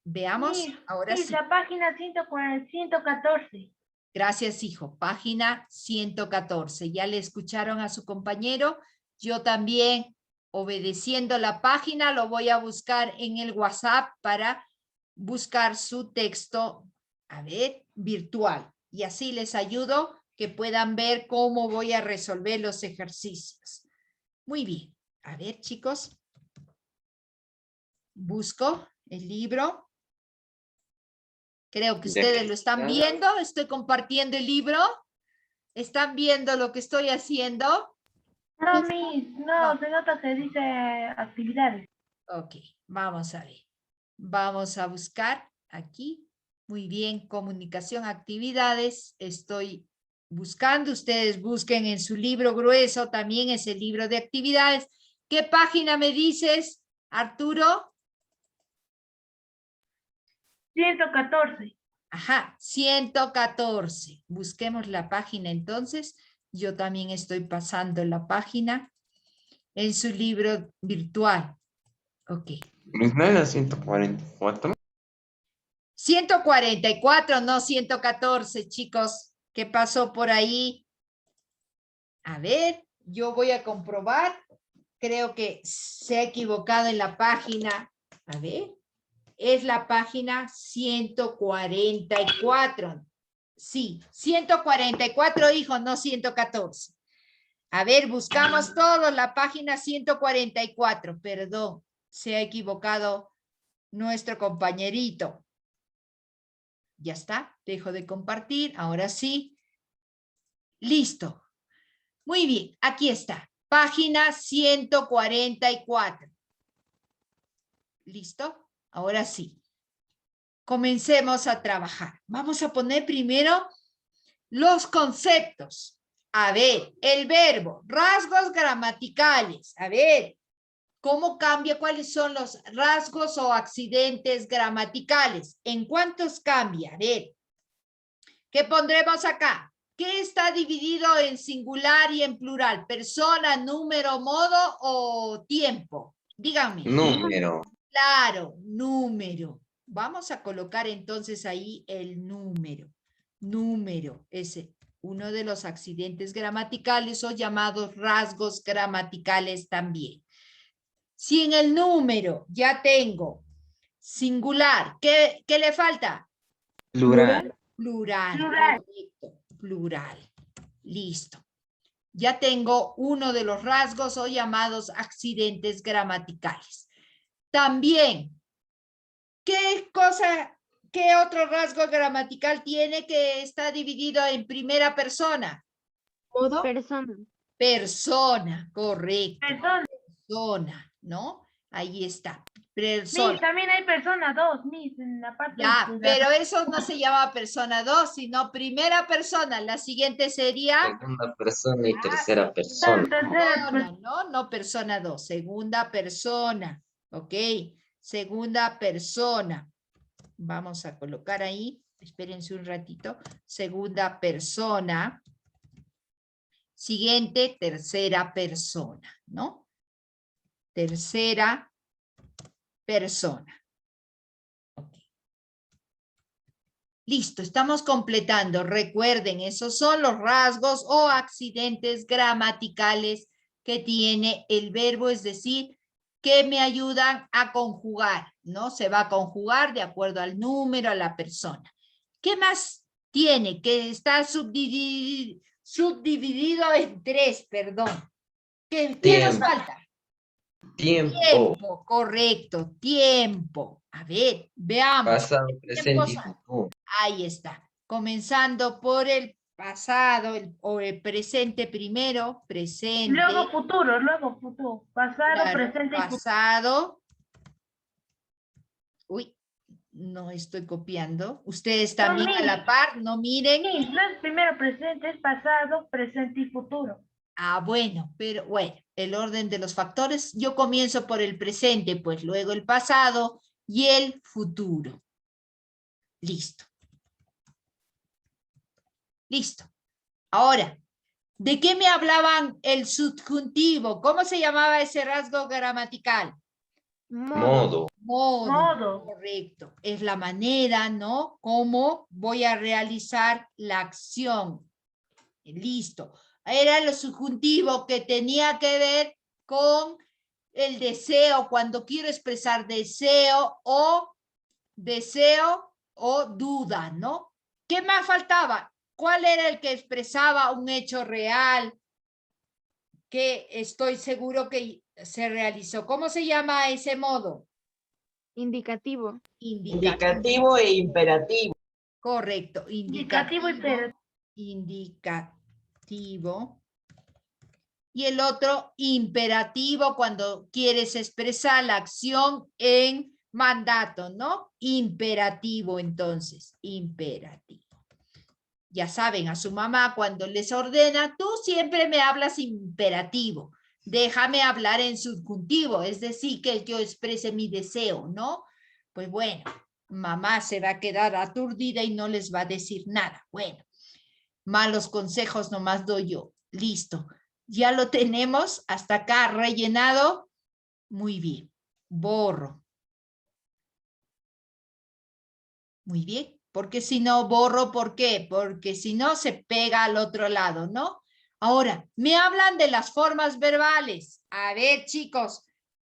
S1: Veamos, ahora sí.
S4: La página 114.
S1: Gracias, hijo. Página 114. ¿Ya le escucharon a su compañero? Yo también, obedeciendo la página, lo voy a buscar en el WhatsApp para buscar su texto, a ver, virtual. Y así les ayudo que puedan ver cómo voy a resolver los ejercicios. Muy bien. A ver, chicos. Busco el libro. Creo que ustedes lo están viendo. Estoy compartiendo el libro. ¿Están viendo lo que estoy haciendo?
S4: No, no, se nota que dice actividades.
S1: Ok, vamos a ver. Vamos a buscar aquí. Muy bien, comunicación, actividades. Estoy buscando. Ustedes busquen en su libro grueso también ese libro de actividades. ¿Qué página me dices, Arturo?
S4: 114.
S1: Ajá, 114. Busquemos la página entonces. Yo también estoy pasando la página en su libro virtual. Ok.
S5: ¿No era 144?
S1: 144, no 114, chicos. ¿Qué pasó por ahí? A ver, yo voy a comprobar. Creo que se ha equivocado en la página. A ver, es la página 144. Sí, 144, hijo, no 114. A ver, buscamos todos la página 144. Perdón, se ha equivocado nuestro compañerito. Ya está, dejo de compartir, ahora sí. Listo. Muy bien, aquí está. Página 144. ¿Listo? Ahora sí. Comencemos a trabajar. Vamos a poner primero los conceptos. A ver, el verbo, rasgos gramaticales. A ver, ¿cómo cambia? ¿Cuáles son los rasgos o accidentes gramaticales? ¿En cuántos cambia? A ver, ¿qué pondremos acá? ¿Qué está dividido en singular y en plural? ¿Persona, número, modo o tiempo? Díganme.
S5: Número.
S1: Claro, número. Vamos a colocar entonces ahí el número. número, es uno de los accidentes gramaticales o llamados rasgos gramaticales también. Si en el número ya tengo singular, ¿qué le falta?
S5: Plural.
S1: Plural,
S4: Plural.
S1: correcto, plural. Listo. Ya tengo uno de los rasgos o llamados accidentes gramaticales. También, ¿qué otro rasgo gramatical tiene que está dividido en primera persona?
S3: Modo. Persona.
S1: Persona, correcto.
S4: Persona.
S1: Persona, ¿no? Ahí está.
S4: Miss,
S1: Persona.
S4: también hay persona 2, Miss, en la parte
S1: Ya,
S4: de la-
S1: pero eso no se llama persona 2, sino primera persona. La siguiente sería
S5: Segunda persona y tercera persona.
S4: Tercera persona.
S1: no persona 2, segunda persona. ¿Ok? Segunda persona. Vamos a colocar ahí, espérense un ratito. Segunda persona. Siguiente, tercera persona, ¿no? Tercera persona. Listo, estamos completando. Recuerden, esos son los rasgos o accidentes gramaticales que tiene el verbo, es decir, que me ayudan a conjugar, ¿no? Se va a conjugar de acuerdo al número, a la persona. ¿Qué más tiene? Que está subdividido en 3, perdón. ¿Qué nos falta?
S5: Tiempo.
S1: Tiempo, correcto, tiempo. A ver, veamos.
S5: Pasado, presente y
S1: Tiempos-
S5: futuro.
S1: Ahí está. Comenzando por el pasado o el presente primero. Presente.
S4: Luego futuro. Pasado,
S1: Claro,
S4: presente y futuro.
S1: pasado. Uy, no estoy copiando. Ustedes también a la par, no miren.
S4: Miss, no es primero presente, es pasado, presente y futuro.
S1: Ah, bueno, pero bueno, el orden de los factores, yo comienzo por el presente, pues luego el pasado y el futuro. Listo. Listo. Ahora, ¿de qué me hablaban el subjuntivo? ¿Cómo se llamaba ese rasgo gramatical?
S5: Modo.
S4: Modo.
S1: Correcto. Es la manera, ¿no? Cómo voy a realizar la acción. Listo. Era el subjuntivo que tenía que ver con el deseo, cuando quiero expresar deseo o duda, ¿no? ¿Qué más faltaba? ¿Cuál era el que expresaba un hecho real que estoy seguro que se realizó? ¿Cómo se llama ese modo?
S3: Indicativo.
S2: Indicativo e imperativo.
S1: Correcto.
S4: Indicativo y
S1: Indicativo. Y el otro, imperativo, cuando quieres expresar la acción en mandato, ¿no? Imperativo, entonces, imperativo. Ya saben, a su mamá cuando les ordena, tú siempre me hablas imperativo. Déjame hablar en subjuntivo, es decir, que yo exprese mi deseo, ¿no? Pues bueno, mamá se va a quedar aturdida y no les va a decir nada. Bueno, malos consejos nomás doy yo. Listo. Ya lo tenemos hasta acá rellenado. Muy bien. Borro. Muy bien. Porque si no borro, ¿por qué? Porque si no se pega al otro lado, ¿no? Ahora, me hablan de las formas verbales. A ver, chicos,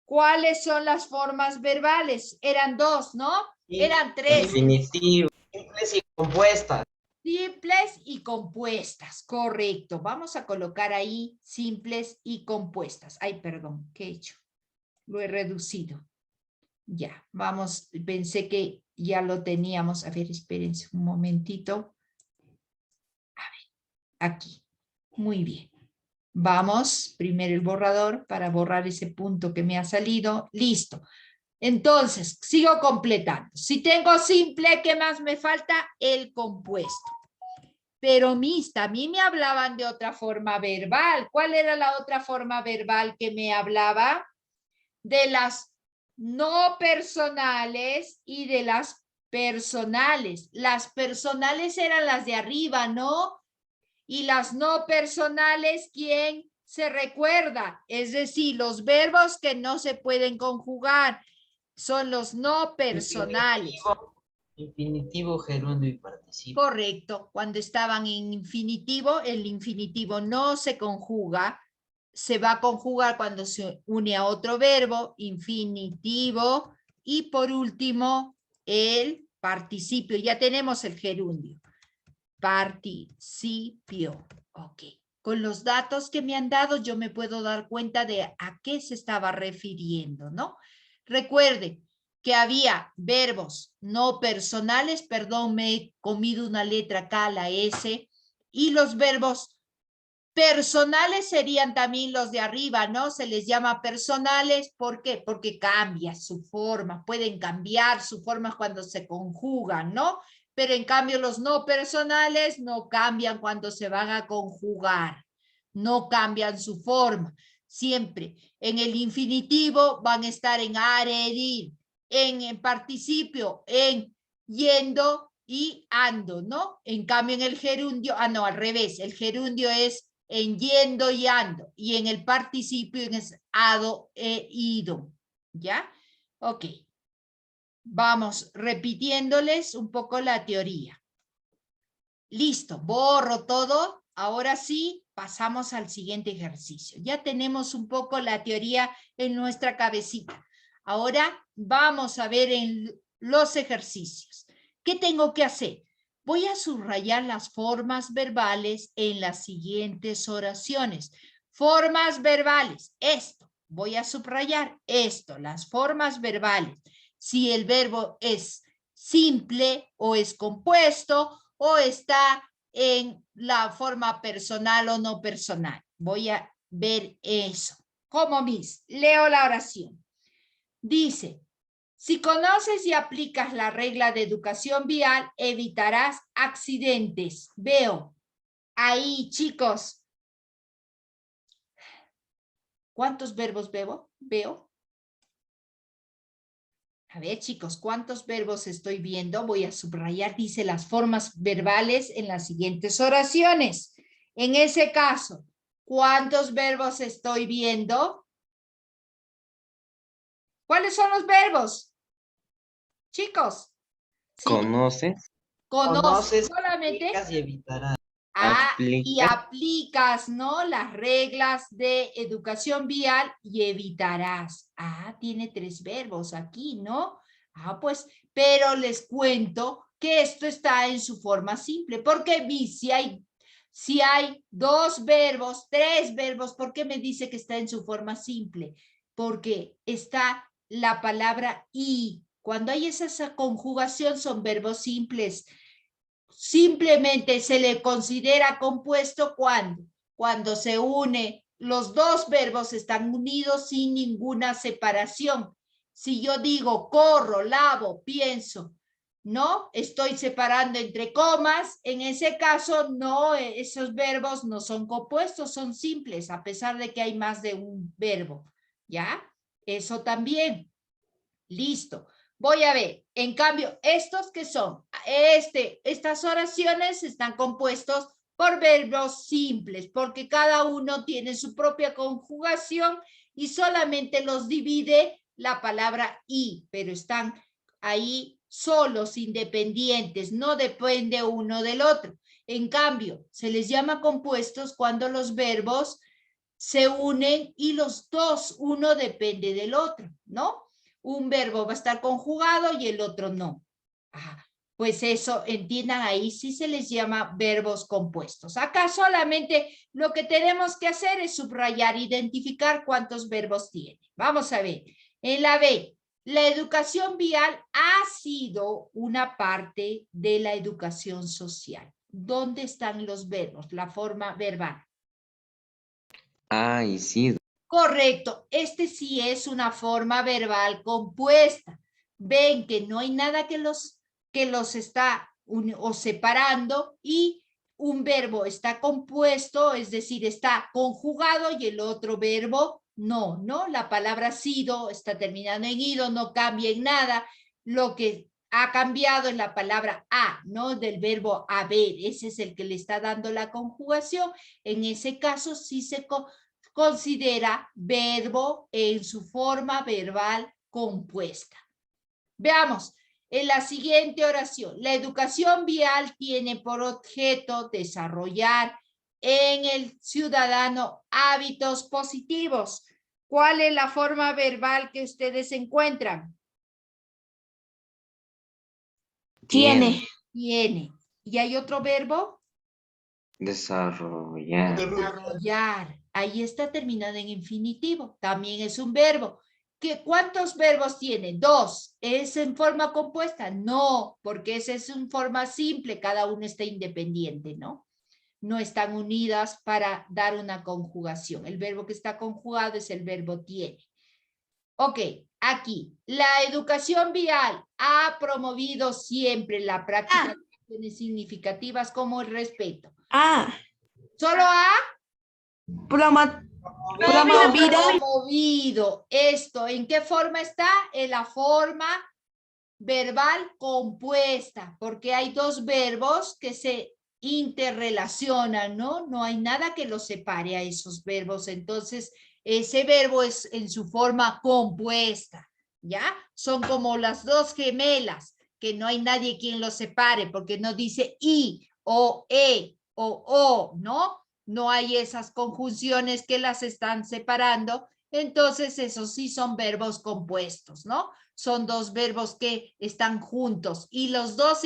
S1: ¿cuáles son las formas verbales? Eran 2, ¿no? Eran 3.
S5: Definitivo.
S2: Simples y compuestas.
S1: Simples y compuestas, correcto. Vamos a colocar ahí simples y compuestas. Ay, perdón, ¿qué he hecho? Lo he reducido. Ya, vamos, pensé que ya lo teníamos. A ver, espérense un momentito. A ver, aquí. Muy bien. Vamos, primero el borrador para borrar ese punto que me ha salido. Listo. Entonces, sigo completando. Si tengo simple, ¿qué más me falta? El compuesto. Pero Miss, también me hablaban de otra forma verbal. ¿Cuál era la otra forma verbal que me hablaba? De las no personales y de las personales. Las personales eran las de arriba, ¿no? Y las no personales, ¿quién se recuerda? Es decir, los verbos que no se pueden conjugar son los no personales.
S2: Infinitivo, gerundio y participio.
S1: Correcto. Cuando estaban en infinitivo, el infinitivo no se conjuga, se va a conjugar cuando se une a otro verbo, infinitivo, y por último, el participio. Ya tenemos el gerundio. Participio. Ok. Con los datos que me han dado, yo me puedo dar cuenta de a qué se estaba refiriendo, ¿no? Recuerden que había verbos no personales, perdón, me he comido una letra acá, la S, y los verbos personales serían también los de arriba, ¿no? Se les llama personales, ¿por qué? Porque cambia su forma, pueden cambiar su forma cuando se conjugan, ¿no? Pero en cambio los no personales no cambian cuando se van a conjugar, no cambian su forma. Siempre en el infinitivo van a estar en aredir, en participio, en yendo y ando, ¿no? En cambio en el gerundio, no, al revés, el gerundio es en yendo y ando, y en el participio en es ado e ido, ¿ya? Ok. Vamos repitiéndoles un poco la teoría. Listo, borro todo. Ahora sí, pasamos al siguiente ejercicio. Ya tenemos un poco la teoría en nuestra cabecita. Ahora vamos a ver en los ejercicios. ¿Qué tengo que hacer? Voy a subrayar las formas verbales en las siguientes oraciones. Formas verbales, esto. Voy a subrayar esto, las formas verbales. Si el verbo es simple o es compuesto o está en la forma personal o no personal. Voy a ver eso. ¿Cómo, Miss? Leo la oración. Dice, si conoces y aplicas la regla de educación vial, evitarás accidentes. Veo. Ahí, chicos. ¿Cuántos verbos veo? A ver, chicos, ¿cuántos verbos estoy viendo? Voy a subrayar, dice las formas verbales en las siguientes oraciones. En ese caso, ¿cuántos verbos estoy viendo? ¿Cuáles son los verbos? Chicos. ¿Sí?
S5: ¿Conoces?
S1: Conoces solamente.
S2: Aplicas y evitarás.
S1: Y aplicas, ¿no? Las reglas de educación vial y evitarás. Tiene 3 verbos aquí, ¿no? Pues, pero les cuento que esto está en su forma simple, porque si hay 2 verbos, 3 verbos, ¿por qué me dice que está en su forma simple? Porque está la palabra y. Cuando hay esa conjugación son verbos simples. Simplemente se le considera compuesto cuando se une, los 2 verbos están unidos sin ninguna separación. Si yo digo corro, lavo, pienso, ¿no? Estoy separando entre comas, en ese caso no, esos verbos no son compuestos, son simples, a pesar de que hay más de un verbo, ¿ya? Eso también. Listo. Voy a ver, en cambio, estos que son, estas oraciones están compuestos por verbos simples, porque cada uno tiene su propia conjugación y solamente los divide la palabra y, pero están ahí solos, independientes, no depende uno del otro. En cambio, se les llama compuestos cuando los verbos se unen y los dos, uno depende del otro, ¿no? Un verbo va a estar conjugado y el otro no. Pues eso, entiendan, ahí sí se les llama verbos compuestos. Acá solamente lo que tenemos que hacer es subrayar, identificar cuántos verbos tiene. Vamos a ver. En la B, la educación vial ha sido una parte de la educación social. ¿Dónde están los verbos? La forma verbal.
S5: Y sí.
S1: Correcto, este sí es una forma verbal compuesta. Ven que no hay nada que los está o separando y un verbo está compuesto, es decir, está conjugado y el otro verbo no, ¿no? La palabra sido está terminando en ido, no cambia en nada. Lo que ha cambiado es la palabra a, ¿no? Del verbo haber, ese es el que le está dando la conjugación. En ese caso sí se considera verbo en su forma verbal compuesta. Veamos, en la siguiente oración. La educación vial tiene por objeto desarrollar en el ciudadano hábitos positivos. ¿Cuál es la forma verbal que ustedes encuentran?
S5: Tiene.
S1: Tiene. ¿Y hay otro verbo?
S5: Desarrollar.
S1: Desarrollar. Ahí está terminado en infinitivo. También es un verbo. ¿Cuántos verbos tiene? 2. ¿Es en forma compuesta? No, porque esa es en forma simple. Cada uno está independiente, ¿no? No están unidas para dar una conjugación. El verbo que está conjugado es el verbo tiene. Ok, aquí. La educación vial ha promovido siempre la práctica de acciones significativas como el respeto. ¿Solo ha? Promovido. Esto, ¿en qué forma está? En la forma verbal compuesta, porque hay dos verbos que se interrelacionan, ¿no? No hay nada que los separe a esos verbos, entonces ese verbo es en su forma compuesta, ¿ya? Son como las dos gemelas, que no hay nadie quien los separe, porque no dice i, o, e, o, ¿no? No hay esas conjunciones que las están separando, entonces esos sí son verbos compuestos, ¿no? Son dos verbos que están juntos y los dos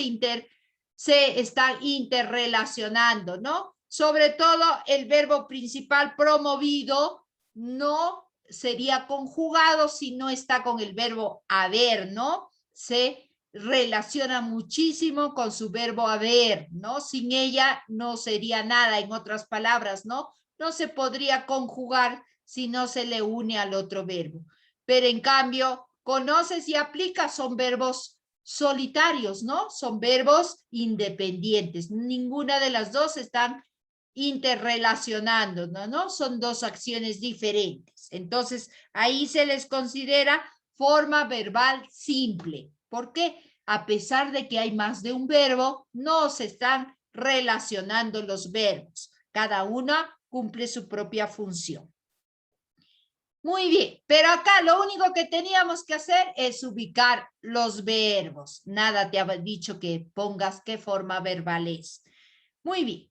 S1: se están interrelacionando, ¿no? Sobre todo el verbo principal promovido no sería conjugado si no está con el verbo haber, ¿no? Se relaciona muchísimo con su verbo haber, ¿no? Sin ella no sería nada, en otras palabras, ¿no? No se podría conjugar si no se le une al otro verbo. Pero en cambio, conoces y aplicas son verbos solitarios, ¿no? Son verbos independientes. Ninguna de las dos están interrelacionando, ¿no? Son dos acciones diferentes. Entonces, ahí se les considera forma verbal simple. ¿Por qué? A pesar de que hay más de un verbo, no se están relacionando los verbos. Cada una cumple su propia función. Muy bien, pero acá lo único que teníamos que hacer es ubicar los verbos. Nada te había dicho que pongas qué forma verbal es. Muy bien.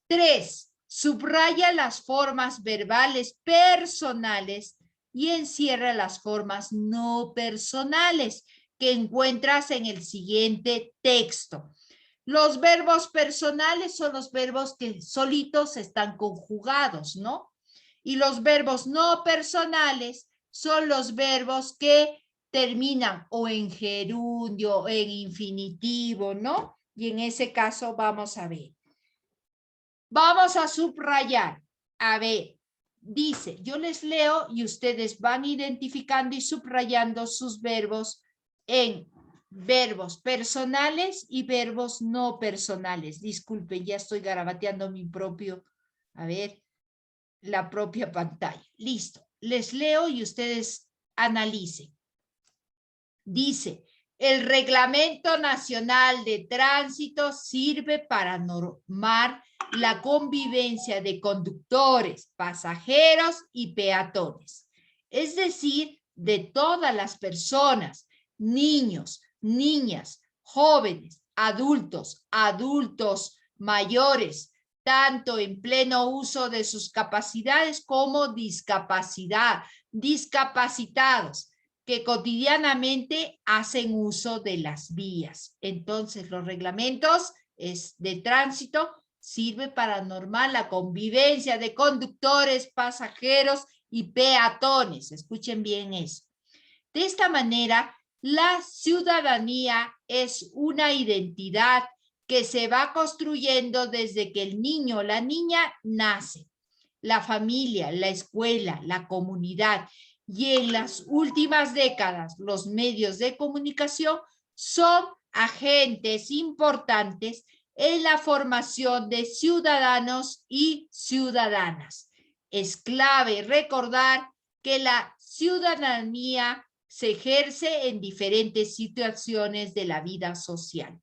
S1: 3. Subraya las formas verbales personales y encierra las formas no personales que encuentras en el siguiente texto. Los verbos personales son los verbos que solitos están conjugados, ¿no? Y los verbos no personales son los verbos que terminan o en gerundio o en infinitivo, ¿no? Y en ese caso vamos a ver. Vamos a subrayar. A ver, dice, yo les leo y ustedes van identificando y subrayando sus verbos en verbos personales y verbos no personales. Disculpen, ya estoy garabateando mi propio, a ver, la propia pantalla. Listo. Les leo y ustedes analicen. Dice, el Reglamento Nacional de Tránsito sirve para normar la convivencia de conductores, pasajeros y peatones, es decir, de todas las personas, niños, niñas, jóvenes, adultos, adultos mayores, tanto en pleno uso de sus capacidades como discapacitados, que cotidianamente hacen uso de las vías. Entonces, los reglamentos de tránsito sirven para normar la convivencia de conductores, pasajeros y peatones. Escuchen bien eso. De esta manera, la ciudadanía es una identidad que se va construyendo desde que el niño o la niña nace. La familia, la escuela, la comunidad y en las últimas décadas los medios de comunicación son agentes importantes en la formación de ciudadanos y ciudadanas. Es clave recordar que la ciudadanía se ejerce en diferentes situaciones de la vida social.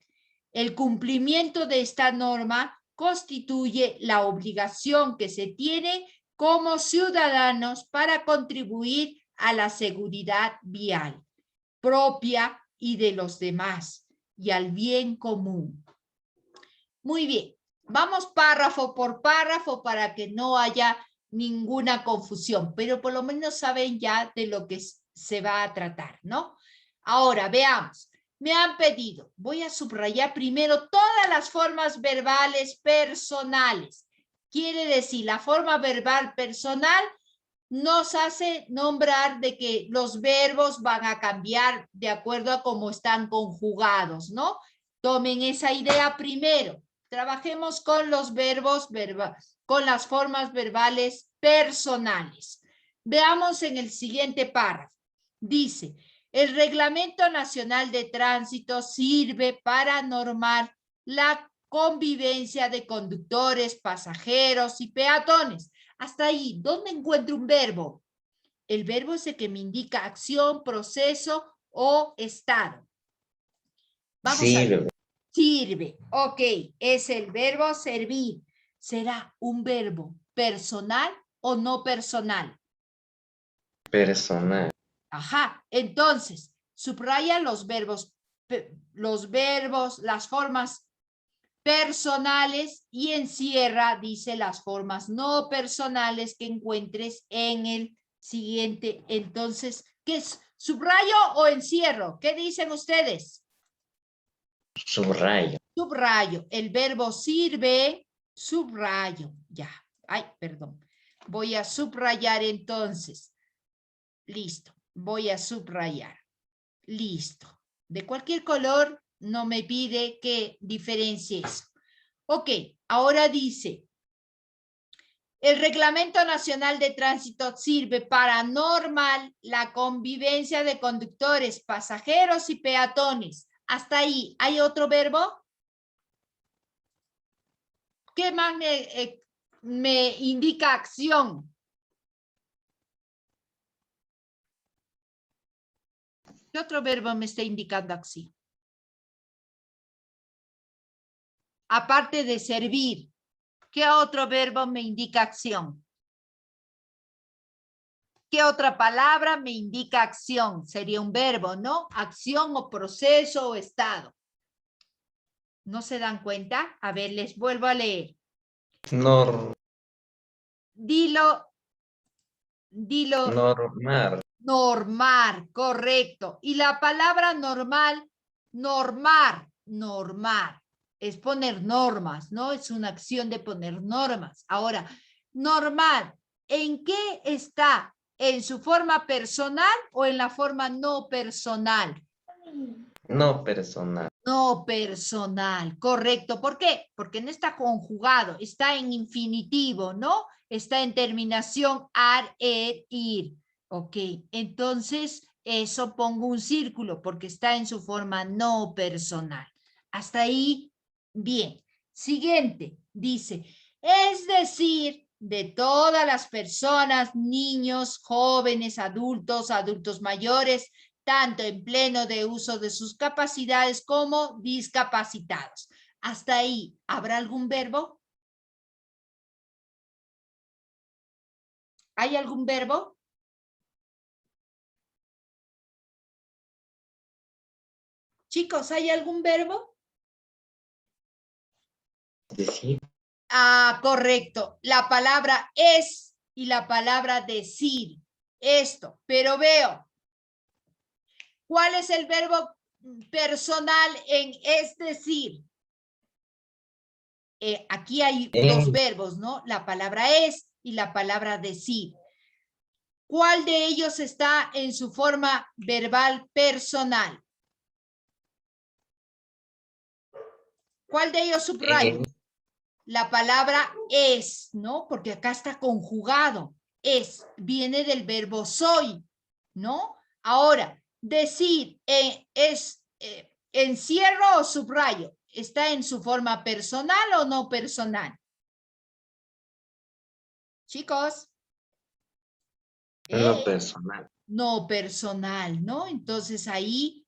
S1: El cumplimiento de esta norma constituye la obligación que se tiene como ciudadanos para contribuir a la seguridad vial propia y de los demás y al bien común. Muy bien, vamos párrafo por párrafo para que no haya ninguna confusión, pero por lo menos saben ya de lo que se va a tratar, ¿no? Ahora, veamos. Me han pedido, voy a subrayar primero todas las formas verbales personales. Quiere decir, la forma verbal personal nos hace nombrar de que los verbos van a cambiar de acuerdo a cómo están conjugados, ¿no? Tomen esa idea primero. Trabajemos con los verbos, con las formas verbales personales. Veamos en el siguiente párrafo. Dice, el Reglamento Nacional de Tránsito sirve para normar la convivencia de conductores, pasajeros y peatones. Hasta ahí, ¿dónde encuentro un verbo? El verbo es el que me indica acción, proceso o estado. Vamos a ver. Sirve, ok, es el verbo servir. ¿Será un verbo personal o no personal?
S6: Personal.
S1: Ajá, entonces, subraya los verbos, las formas personales y encierra, dice, las formas no personales que encuentres en el siguiente. Entonces, ¿qué es? ¿Subrayo o encierro? ¿Qué dicen ustedes?
S6: Subrayo.
S1: Subrayo. El verbo sirve, subrayo. Ya. Ay, perdón. Voy a subrayar entonces. Listo. Voy a subrayar. Listo. De cualquier color, no me pide que diferencie eso. Ok, ahora dice, el Reglamento Nacional de Tránsito sirve para normar la convivencia de conductores, pasajeros y peatones. Hasta ahí, ¿hay otro verbo? ¿Qué más me indica acción? ¿Qué otro verbo me está indicando acción? Aparte de servir, ¿qué otro verbo me indica acción? ¿Qué otra palabra me indica acción? Sería un verbo, ¿no? Acción o proceso o estado. ¿No se dan cuenta? A ver, les vuelvo a leer. Dilo.
S6: Normar.
S1: Normar, correcto. Y la palabra normal, normar. Es poner normas, ¿no? Es una acción de poner normas. Ahora, normal, ¿en qué está? ¿En su forma personal o en la forma no personal?
S6: No personal.
S1: No personal, correcto. ¿Por qué? Porque no está conjugado, está en infinitivo, ¿no? Está en terminación ar, ir. Ok, entonces eso pongo un círculo porque está en su forma no personal. Hasta ahí, bien. Siguiente, dice, es decir, de todas las personas, niños, jóvenes, adultos mayores, tanto en pleno de uso de sus capacidades como discapacitados. Hasta ahí, ¿habrá algún verbo? ¿Hay algún verbo? Chicos, ¿hay algún verbo?
S6: Decir.
S1: Ah, correcto. La palabra es y la palabra decir. Esto, pero veo. ¿Cuál es el verbo personal en es decir? Aquí hay dos verbos, ¿no? La palabra es y la palabra decir. ¿Cuál de ellos está en su forma verbal personal? ¿Cuál de ellos subrayo? La palabra es, ¿no? Porque acá está conjugado. Es, viene del verbo soy, ¿no? Ahora, decir encierro o subrayo. ¿Está en su forma personal o no personal? Chicos.
S6: No personal.
S1: No personal, ¿no? Entonces ahí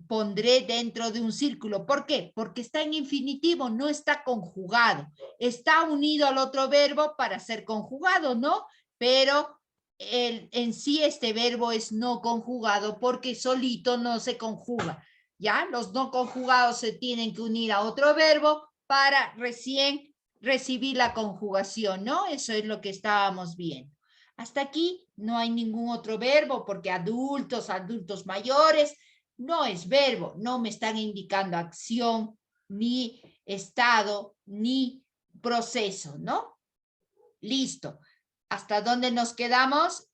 S1: pondré dentro de un círculo. ¿Por qué? Porque está en infinitivo, no está conjugado. Está unido al otro verbo para ser conjugado, ¿no? Pero en sí este verbo es no conjugado porque solito no se conjuga. ¿ya? Los no conjugados se tienen que unir a otro verbo para recién recibir la conjugación, ¿no? Eso es lo que estábamos viendo. Hasta aquí no hay ningún otro verbo porque adultos, adultos mayores, no es verbo, no me están indicando acción, ni estado, ni proceso, ¿no? Listo. ¿Hasta dónde nos quedamos?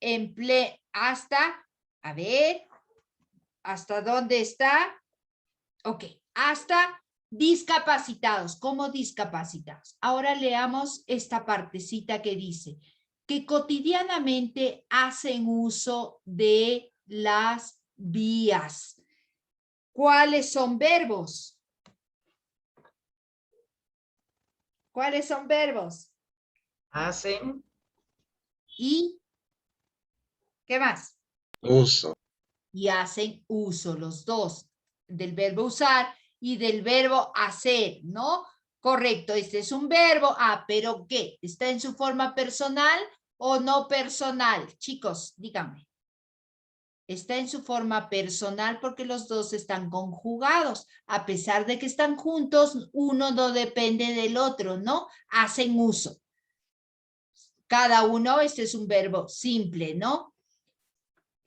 S1: Hasta, a ver, ¿hasta dónde está? Ok, hasta discapacitados. ¿Cómo discapacitados? Ahora leamos esta partecita que dice que cotidianamente hacen uso de las vías. ¿Cuáles son verbos? ¿Cuáles son verbos?
S2: Hacen,
S1: ¿Y qué más?
S6: Uso.
S1: Y hacen uso los dos del verbo usar y del verbo hacer, ¿no? Correcto, este es un verbo, pero ¿qué? ¿Está en su forma personal o no personal? Chicos, díganme. Está en su forma personal porque los dos están conjugados. A pesar de que están juntos, uno no depende del otro, ¿no? Hacen uso. Cada uno, este es un verbo simple, ¿no?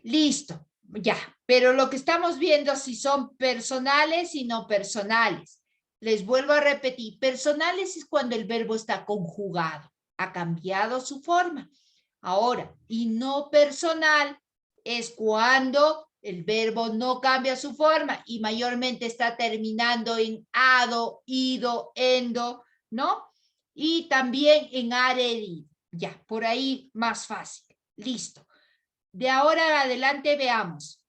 S1: Listo, ya. Pero lo que estamos viendo si son personales y no personales. Les vuelvo a repetir, personales es cuando el verbo está conjugado, ha cambiado su forma. Ahora, y no personal es cuando el verbo no cambia su forma y mayormente está terminando en ado, ido, endo, ¿no? Y también en aredi. Ya, por ahí más fácil. Listo. De ahora en adelante veamos.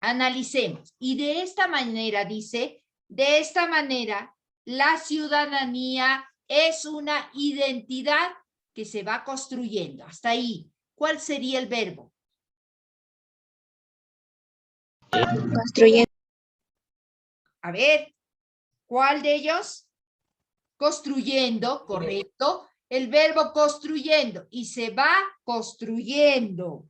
S1: Analicemos. Y de esta manera, dice, de esta manera, la ciudadanía es una identidad que se va construyendo. Hasta ahí. ¿Cuál sería el verbo?
S5: Construyendo.
S1: A ver, ¿cuál de ellos? Construyendo, correcto. El verbo construyendo y se va construyendo.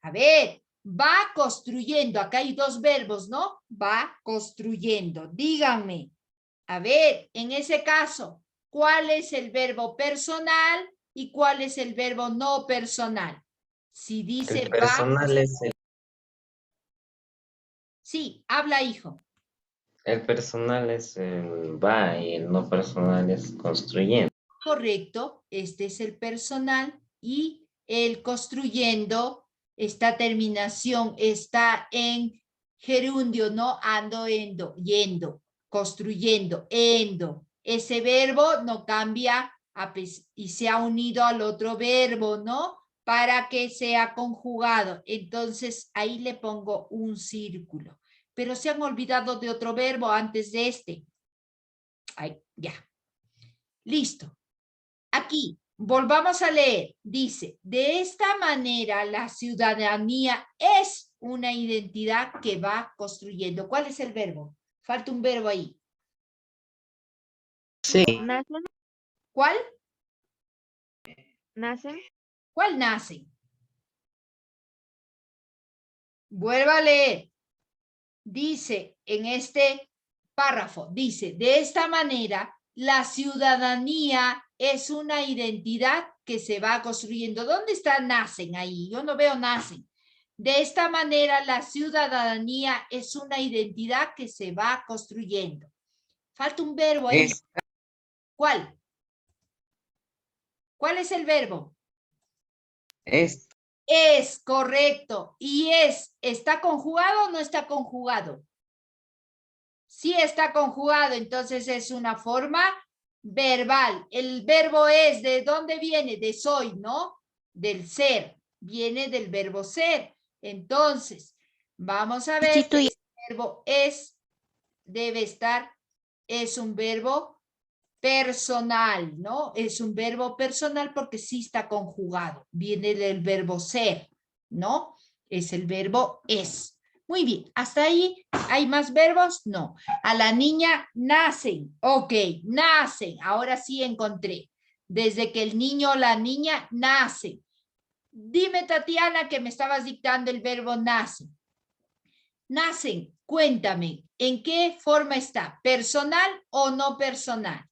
S1: A ver, va construyendo. Acá hay dos verbos, ¿no? Va construyendo. Díganme. A ver, en ese caso, ¿cuál es el verbo personal y cuál es el verbo no personal? Si dice
S6: El
S1: va.
S6: personal es
S1: Sí, habla, hijo.
S6: el personal es el va y el no personal es construyendo.
S1: Correcto, este es el personal y el construyendo, esta terminación está en gerundio, no ando, endo, yendo, construyendo, endo. Ese verbo no cambia y se ha unido al otro verbo, ¿no? Para que sea conjugado. Entonces ahí le pongo un círculo. Pero se han olvidado de otro verbo antes de este. Ay, ya. Listo. Aquí, volvamos a leer. Dice, de esta manera la ciudadanía es una identidad que va construyendo. ¿Cuál es el verbo? Falta un verbo ahí.
S6: Sí.
S3: ¿Nacen?
S1: ¿Cuál?
S3: ¿Nacen?
S1: ¿Cuál nace? Vuelva a leer. Dice en este párrafo, dice, de esta manera la ciudadanía es una identidad que se va construyendo. ¿Dónde está nacen ahí? Yo no veo nacen. De esta manera la ciudadanía es una identidad que se va construyendo. Falta un verbo ahí. ¿Cuál? ¿Cuál es el verbo?
S6: Es
S1: Es, correcto. ¿Y está conjugado o no está conjugado? Sí está conjugado, entonces es una forma verbal. El verbo es, ¿de dónde viene? De soy, ¿no? Del ser. Viene del verbo ser. Entonces, vamos a ver que el verbo es, debe estar, es un verbo personal, ¿no? Es un verbo personal porque sí está conjugado. Viene del verbo ser, ¿no? Es el verbo es. Muy bien, ¿hasta ahí hay más verbos? No. A la niña nacen. Ok, nacen. Ahora sí encontré. Desde que el niño o la niña nace. Dime, Tatiana, que me estabas dictando el verbo nace. Nacen, cuéntame, ¿en qué forma está? ¿Personal o no personal?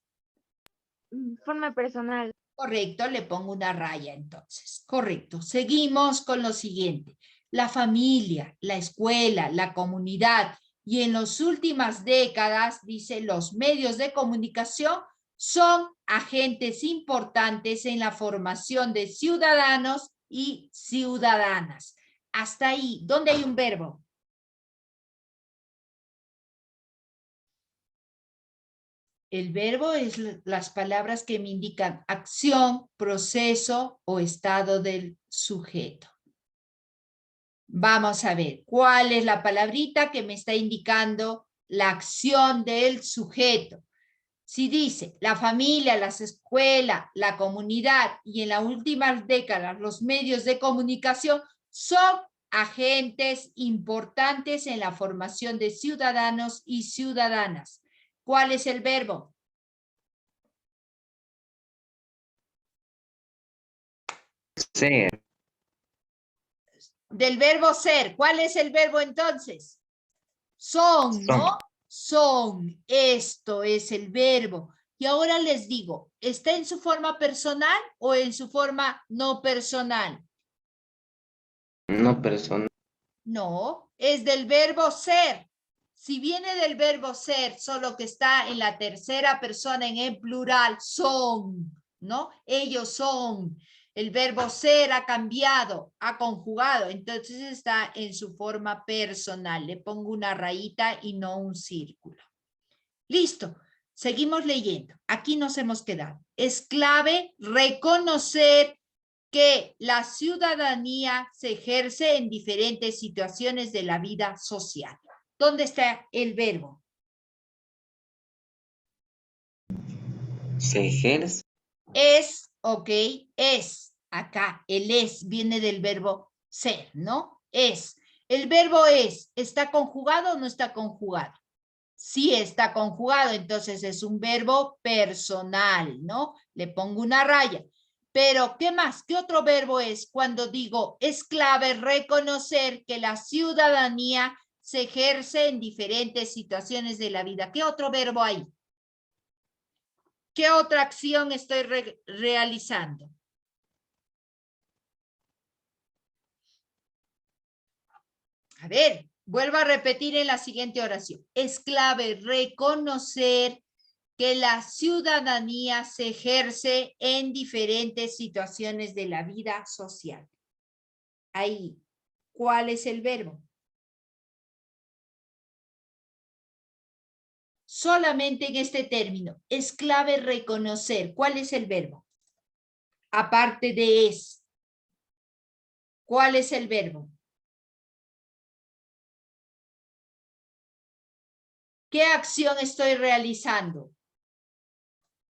S3: Forma personal.
S1: Correcto, le pongo una raya entonces. Correcto. Seguimos con lo siguiente. La familia, la escuela, la comunidad y en las últimas décadas, dice, los medios de comunicación son agentes importantes en la formación de ciudadanos y ciudadanas. Hasta ahí, ¿dónde hay un verbo? El verbo es las palabras que me indican acción, proceso o estado del sujeto. Vamos a ver, ¿cuál es la palabrita que me está indicando la acción del sujeto? Si dice la familia, las escuelas, la comunidad y en las últimas décadas los medios de comunicación son agentes importantes en la formación de ciudadanos y ciudadanas. ¿Cuál es el verbo?
S6: Ser.
S1: Del verbo ser. ¿Cuál es el verbo entonces? Son, ¿no? Son. Esto es el verbo. Y ahora les digo, ¿está en su forma personal o en su forma no personal?
S6: No personal.
S1: No, es del verbo ser. Si viene del verbo ser, solo que está en la tercera persona en el plural, son, ¿no? Ellos son. El verbo ser ha cambiado, ha conjugado, entonces está en su forma personal. Le pongo una rayita y no un círculo. Listo, seguimos leyendo. Aquí nos hemos quedado. Es clave reconocer que la ciudadanía se ejerce en diferentes situaciones de la vida social. ¿Dónde está el verbo?
S6: Se ejerce.
S1: Es, ok, es. Acá, el es viene del verbo ser, ¿no? Es. El verbo es, ¿está conjugado o no está conjugado? Sí está conjugado, entonces es un verbo personal, ¿no? Le pongo una raya. Pero, ¿qué más? ¿Qué otro verbo es cuando digo es clave reconocer que la ciudadanía se ejerce en diferentes situaciones de la vida? ¿Qué otro verbo hay? ¿Qué otra acción estoy realizando? A ver, vuelvo a repetir en la siguiente oración. Es clave reconocer que la ciudadanía se ejerce en diferentes situaciones de la vida social. Ahí, ¿cuál es el verbo? Solamente en este término, es clave reconocer. ¿Cuál es el verbo? Aparte de es. ¿Cuál es el verbo? ¿Qué acción estoy realizando?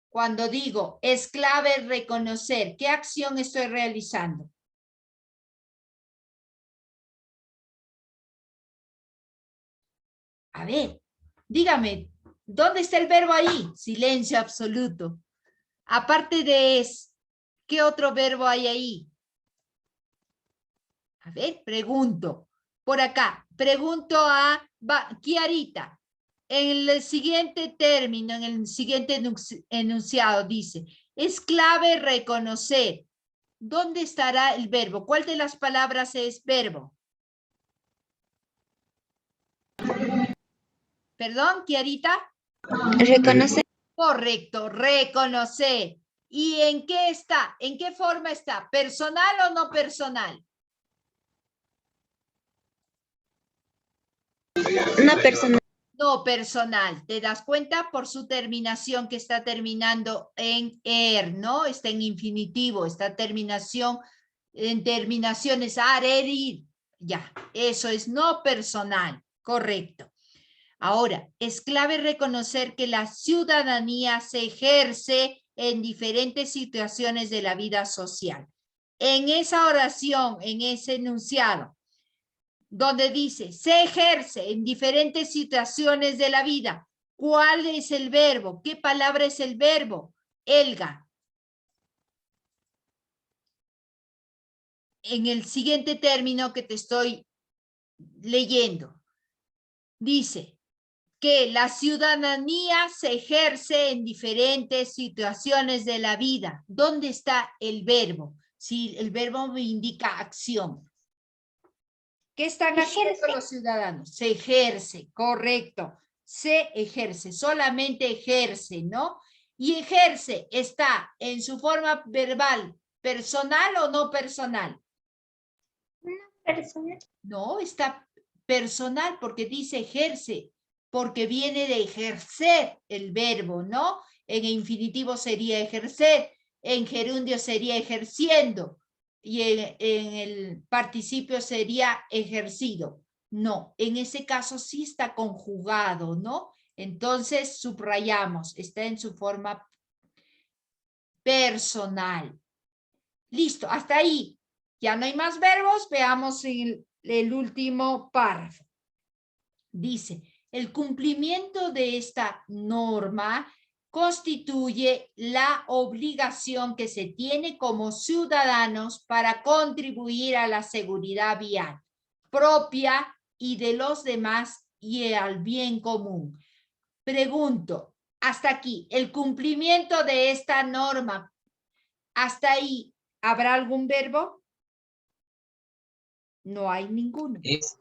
S1: Cuando digo, es clave reconocer, ¿qué acción estoy realizando? A ver, dígame, ¿dónde está el verbo ahí? Silencio absoluto. Aparte de es, ¿qué otro verbo hay ahí? A ver, pregunto. Por acá, pregunto a Kiarita. En el siguiente término, en el siguiente enunciado dice, es clave reconocer. ¿Dónde estará el verbo? ¿Cuál de las palabras es verbo? ¿Perdón, Kiarita?
S5: Reconocer.
S1: Correcto, reconocer. ¿Y en qué está? ¿En qué forma está? ¿Personal o no personal?
S5: Una persona.
S1: No personal. ¿Te das cuenta? Por su terminación que está terminando en er, ¿no? Está en infinitivo. Esta terminación en terminaciones ir. Ya, eso es no personal. Correcto. Ahora, es clave reconocer que la ciudadanía se ejerce en diferentes situaciones de la vida social. En esa oración, en ese enunciado, donde dice, se ejerce en diferentes situaciones de la vida, ¿cuál es el verbo? ¿Qué palabra es el verbo? Elga. En el siguiente término que te estoy leyendo, Dice que la ciudadanía se ejerce en diferentes situaciones de la vida. ¿Dónde está el verbo? Si el verbo me indica acción. ¿Qué están haciendo los ciudadanos? Se ejerce, correcto. Se ejerce, solamente ejerce, ¿no? Y ejerce está en su forma verbal, personal o no personal.
S5: Personal.
S1: No, está personal porque dice ejerce, porque viene de ejercer el verbo, ¿no? En infinitivo sería ejercer, en gerundio sería ejerciendo y en el participio sería ejercido. No, en ese caso sí está conjugado, ¿no? Entonces subrayamos, está en su forma personal. Listo, hasta ahí. Ya no hay más verbos, veamos el último párrafo. Dice, el cumplimiento de esta norma constituye la obligación que se tiene como ciudadanos para contribuir a la seguridad vial propia y de los demás y al bien común. Pregunto, hasta aquí, el cumplimiento de esta norma, hasta ahí, ¿habrá algún verbo? No hay ninguno.
S6: Es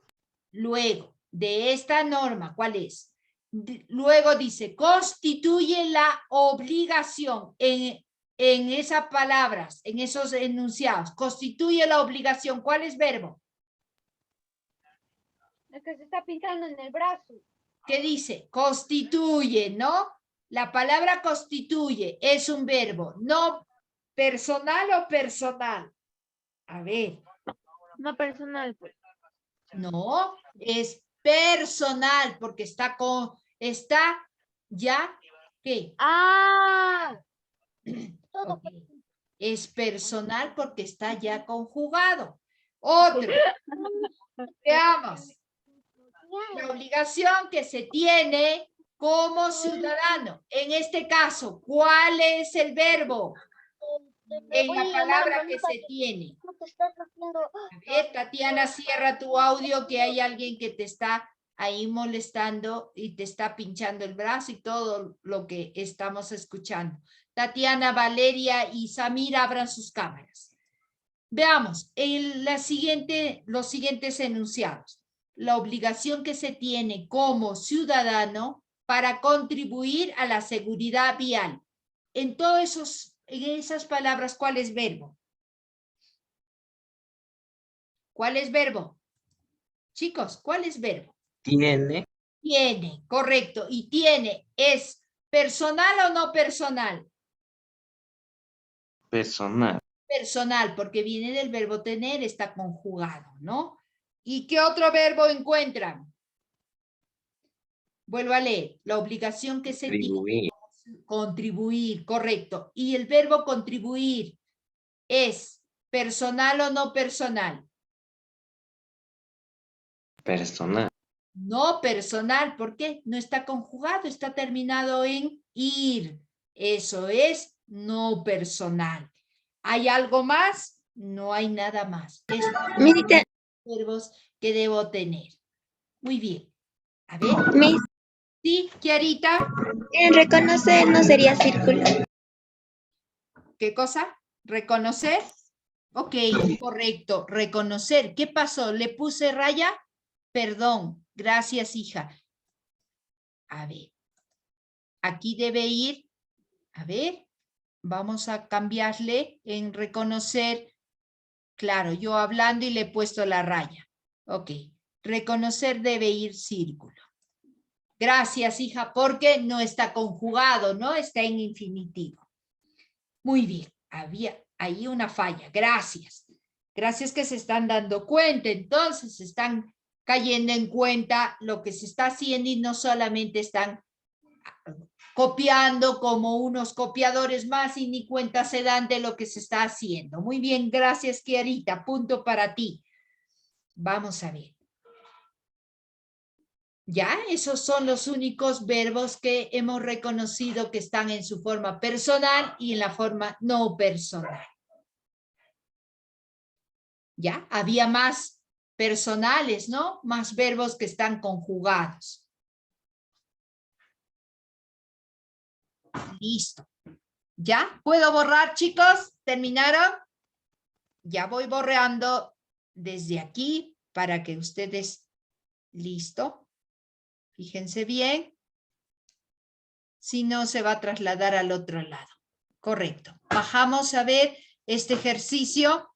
S1: Luego, de esta norma, ¿cuál es? Luego dice, constituye la obligación en esas palabras, en esos enunciados. Constituye la obligación. ¿Cuál es verbo?
S3: El que se está pintando en el brazo.
S1: ¿Qué dice? Constituye, ¿no? La palabra constituye es un verbo, no personal o personal. A ver.
S3: No personal, pues.
S1: No, es personal porque está ya, ¿qué?
S3: Ah,
S1: Ok. Es personal porque está ya conjugado. Otro, veamos. La obligación que se tiene como ciudadano. En este caso, ¿cuál es el verbo? En la palabra que se tiene. A ver, Tatiana, cierra tu audio que hay alguien que te está ahí molestando y te está pinchando el brazo y todo lo que estamos escuchando. Tatiana, Valeria y Samira, abran sus cámaras. Veamos los siguientes enunciados. La obligación que se tiene como ciudadano para contribuir a la seguridad vial. En esas palabras, ¿cuál es verbo? ¿Cuál es verbo? Chicos, ¿cuál es verbo?
S6: tiene
S1: Tiene, correcto. Y tiene, ¿es personal o no personal?
S6: personal.
S1: Personal, porque viene del verbo tener, está conjugado, ¿no? ¿Y qué otro verbo encuentran? Vuelvo a leer. La obligación que se
S6: Contribuir.
S1: tiene. Contribuir, correcto. ¿Y el verbo contribuir es personal o no personal?
S6: Personal.
S1: No personal, ¿por qué? No está conjugado, está terminado en ir. Eso es no personal. ¿Hay algo más? No hay nada más. Estos son
S5: Mirita,
S1: los verbos que debo tener. Muy bien. A ver.
S5: Miss,
S1: Sí, Kiarita.
S5: en reconocer no sería círculo.
S1: ¿Qué cosa? ¿Reconocer? Ok, correcto. Reconocer. ¿Qué pasó? ¿Le puse raya? Perdón. Gracias, hija. A ver. Aquí debe ir. A ver. Vamos a cambiarle en reconocer. Claro, yo hablando y le he puesto la raya. Ok. Reconocer debe ir círculo. Gracias, hija, porque no está conjugado, ¿no? Está en infinitivo. Muy bien. Había ahí una falla. Gracias. Gracias que se están dando cuenta. Entonces, se están cayendo en cuenta lo que se está haciendo y no solamente están copiando como unos copiadores más y ni cuenta se dan de lo que se está haciendo. Muy bien, gracias, Kiarita. Punto para ti. Vamos a ver. Ya, esos son los únicos verbos que hemos reconocido que están en su forma personal y en la forma no personal. Ya, había más, personales, ¿no? Más verbos que están conjugados. Listo. ¿Ya? ¿Puedo borrar, chicos? ¿Terminaron? Ya voy borrando desde aquí para que ustedes... Listo. Fíjense bien. Si no, se va a trasladar al otro lado. Correcto. Bajamos a ver este ejercicio.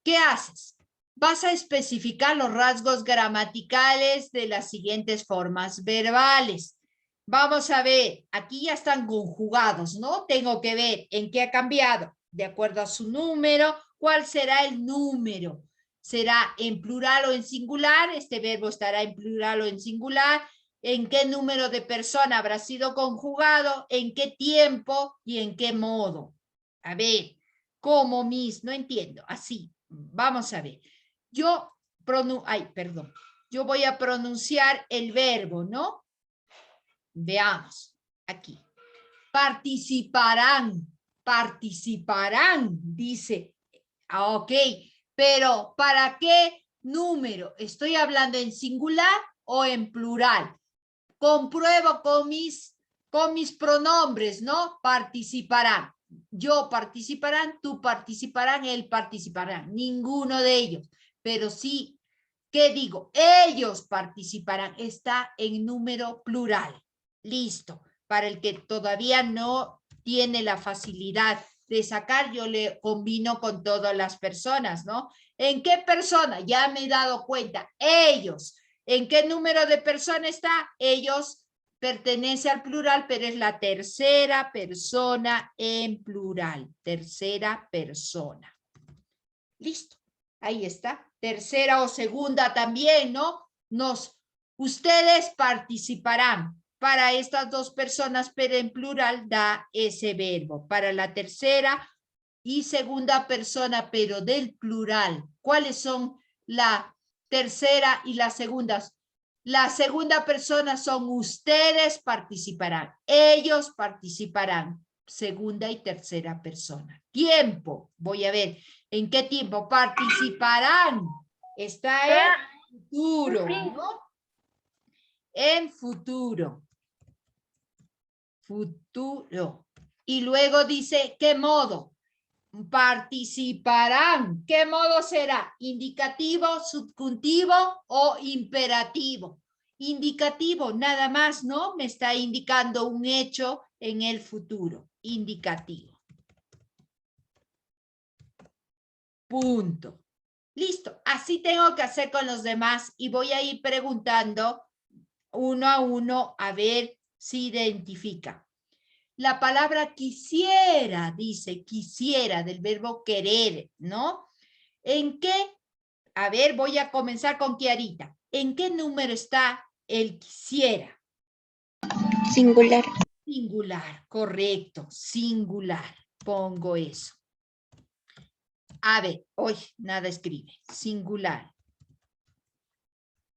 S1: ¿Qué haces? Vas a especificar los rasgos gramaticales de las siguientes formas verbales. Vamos a ver, aquí ya están conjugados, ¿no? Tengo que ver en qué ha cambiado, de acuerdo a su número, cuál será el número. ¿Será en plural o en singular? Este verbo estará en plural o en singular. ¿En qué número de persona habrá sido conjugado? ¿En qué tiempo y en qué modo? A ver, ¿cómo no entiendo, así. Vamos a ver. Yo voy a pronunciar el verbo, ¿no? Veamos aquí. Participarán, dice. Ok, pero ¿para qué número? ¿Estoy hablando en singular o en plural? Compruebo con mis pronombres, ¿no? Participarán. Yo participarán, tú participarán, él participarán. Ninguno de ellos. Pero sí, ¿qué digo? Ellos participarán. Está en número plural. Listo. Para el que todavía no tiene la facilidad de sacar, yo le combino con todas las personas, ¿no? ¿En qué persona? Ya me he dado cuenta. Ellos. ¿En qué número de persona está? Ellos pertenece al plural, pero es la tercera persona en plural. Tercera persona. Listo. Ahí está. Tercera o segunda también, ¿no? Ustedes participarán. Para estas dos personas, pero en plural, da ese verbo. Para la tercera y segunda persona, pero del plural. ¿Cuáles son la tercera y la segunda? La segunda persona son ustedes participarán. Ellos participarán. Segunda y tercera persona. Tiempo. Voy a ver. ¿En qué tiempo participarán? Está en futuro, ¿no? En futuro. Futuro. Y luego dice, ¿qué modo? Participarán. ¿Qué modo será? ¿Indicativo, subjuntivo o imperativo? Indicativo, nada más, ¿no? Me está indicando un hecho en el futuro. Indicativo. Punto. Listo. Así tengo que hacer con los demás y voy a ir preguntando uno a uno a ver si identifica. La palabra quisiera, dice, quisiera, del verbo querer, ¿no? ¿En qué? A ver, voy a comenzar con Kiarita. ¿En qué número está el quisiera?
S5: Singular.
S1: Singular, correcto, singular. Pongo eso. A ver, hoy nada escribe. Singular.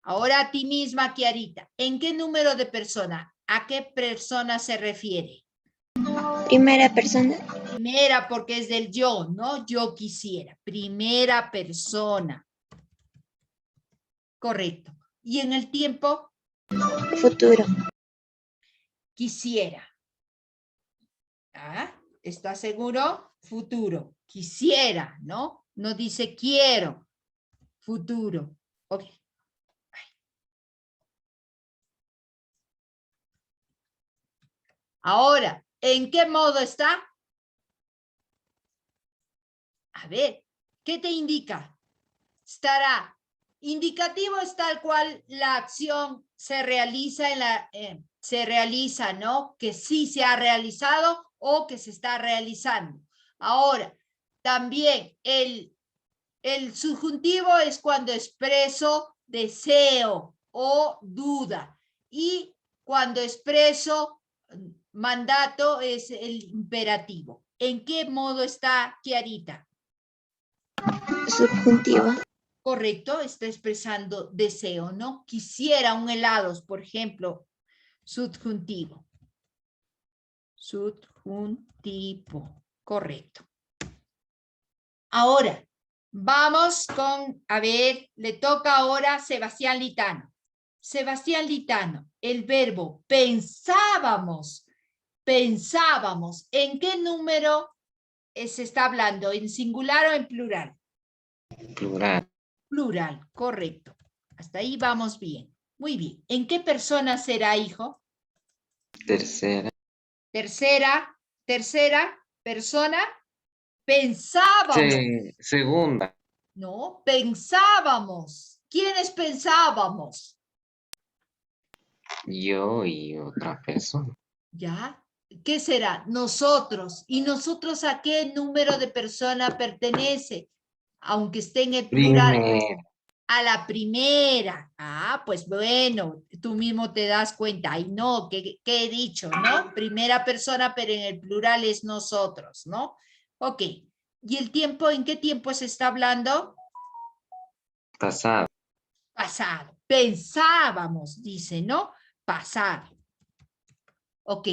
S1: Ahora a ti misma, Kiarita. ¿En qué número de persona? ¿A qué persona se refiere?
S5: Primera persona.
S1: Primera porque es del yo, ¿no? Yo quisiera. Primera persona. Correcto. ¿Y en el tiempo?
S5: Futuro.
S1: Quisiera. ¿Ah? ¿Está seguro? Futuro. Quisiera, ¿no? No dice quiero. Futuro. Ok. Ahora, ¿en qué modo está? A ver, ¿qué te indica? Estará. Indicativo es tal cual la acción se realiza ¿no? Que sí se ha realizado o que se está realizando. Ahora, también el subjuntivo es cuando expreso deseo o duda. Y cuando expreso mandato es el imperativo. ¿En qué modo está Kiarita?
S5: Subjuntivo.
S1: Correcto, está expresando deseo, ¿no? Quisiera un helado, por ejemplo, subjuntivo. Subjuntivo, correcto. Ahora, Vamos con, a ver, le toca ahora a Sebastián Litano. Sebastián Litano, el verbo pensábamos, pensábamos. ¿En qué número se está hablando? ¿En singular o en plural?
S6: Plural.
S1: Plural, correcto. Hasta ahí vamos bien. Muy bien. ¿En qué persona será, hijo?
S6: Tercera.
S1: Tercera persona. Pensábamos.
S6: Segunda.
S1: No, pensábamos. ¿Quiénes pensábamos?
S6: Yo y otra persona.
S1: ¿Ya? ¿Qué será? Nosotros. ¿Y nosotros a qué número de persona pertenece? Aunque esté en el plural.
S6: Primera.
S1: A la primera. Ah, pues bueno, tú mismo te das cuenta. Ay, no, ¿qué he dicho, no? Primera persona, pero en el plural es nosotros, ¿no? Ok. ¿Y el tiempo? ¿En qué tiempo se está hablando?
S6: Pasado.
S1: Pasado. Pensábamos, dice, ¿no? Pasado. Ok.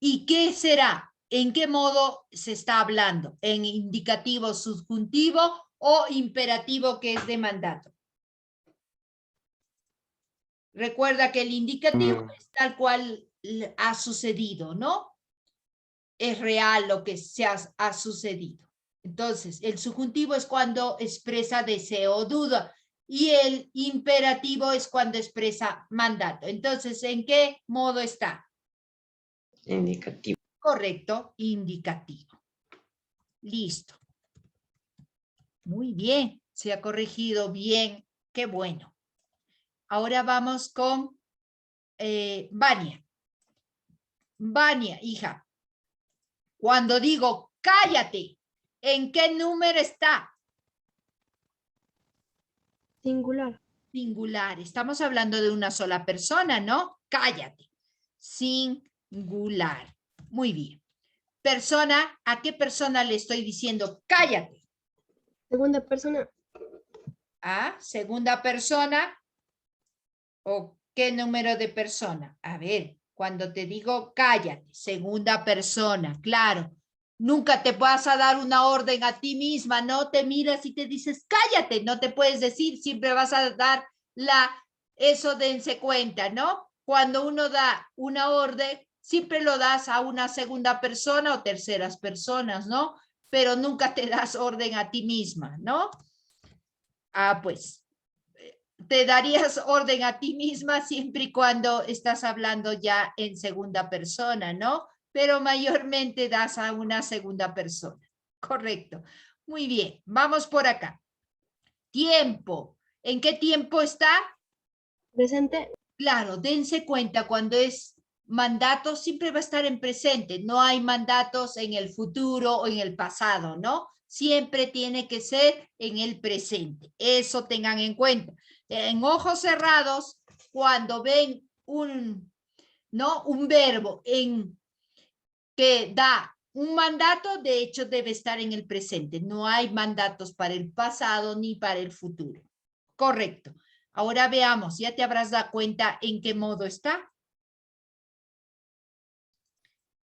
S1: ¿Y qué será? ¿En qué modo se está hablando? ¿En indicativo subjuntivo o imperativo que es de mandato? Recuerda que el indicativo es tal cual ha sucedido, ¿no? Es real lo que ha sucedido. Entonces, el subjuntivo es cuando expresa deseo o duda y el imperativo es cuando expresa mandato. Entonces, ¿en qué modo está?
S6: Indicativo.
S1: Correcto, indicativo. Listo. Muy bien, se ha corregido bien. Qué bueno. Ahora vamos con Vania. Vania, hija. Cuando digo cállate, ¿en qué número está?
S3: Singular.
S1: Singular. Estamos hablando de una sola persona, ¿no? Cállate. Singular. Muy bien. Persona, ¿a qué persona le estoy diciendo cállate?
S3: Segunda persona.
S1: ¿A segunda persona? ¿O qué número de persona? A ver, cuando te digo cállate, segunda persona, claro. Nunca te vas a dar una orden a ti misma, no te miras y te dices cállate, no te puedes decir, siempre vas a dar eso dense cuenta, ¿no? Cuando uno da una orden, siempre lo das a una segunda persona o terceras personas, ¿no? Pero nunca te das orden a ti misma, ¿no? Ah, pues te darías orden a ti misma siempre y cuando estás hablando ya en segunda persona, ¿no? Pero mayormente das a una segunda persona. Correcto. Muy bien, vamos por acá. Tiempo. ¿En qué tiempo está?
S3: Presente.
S1: Claro, dense cuenta, cuando es mandato siempre va a estar en presente. No hay mandatos en el futuro o en el pasado, ¿no? Siempre tiene que ser en el presente. Eso tengan en cuenta. En ojos cerrados, cuando ven ¿no? Un verbo que da un mandato, de hecho debe estar en el presente. No hay mandatos para el pasado ni para el futuro. Correcto. Ahora veamos, ya te habrás dado cuenta en qué modo está.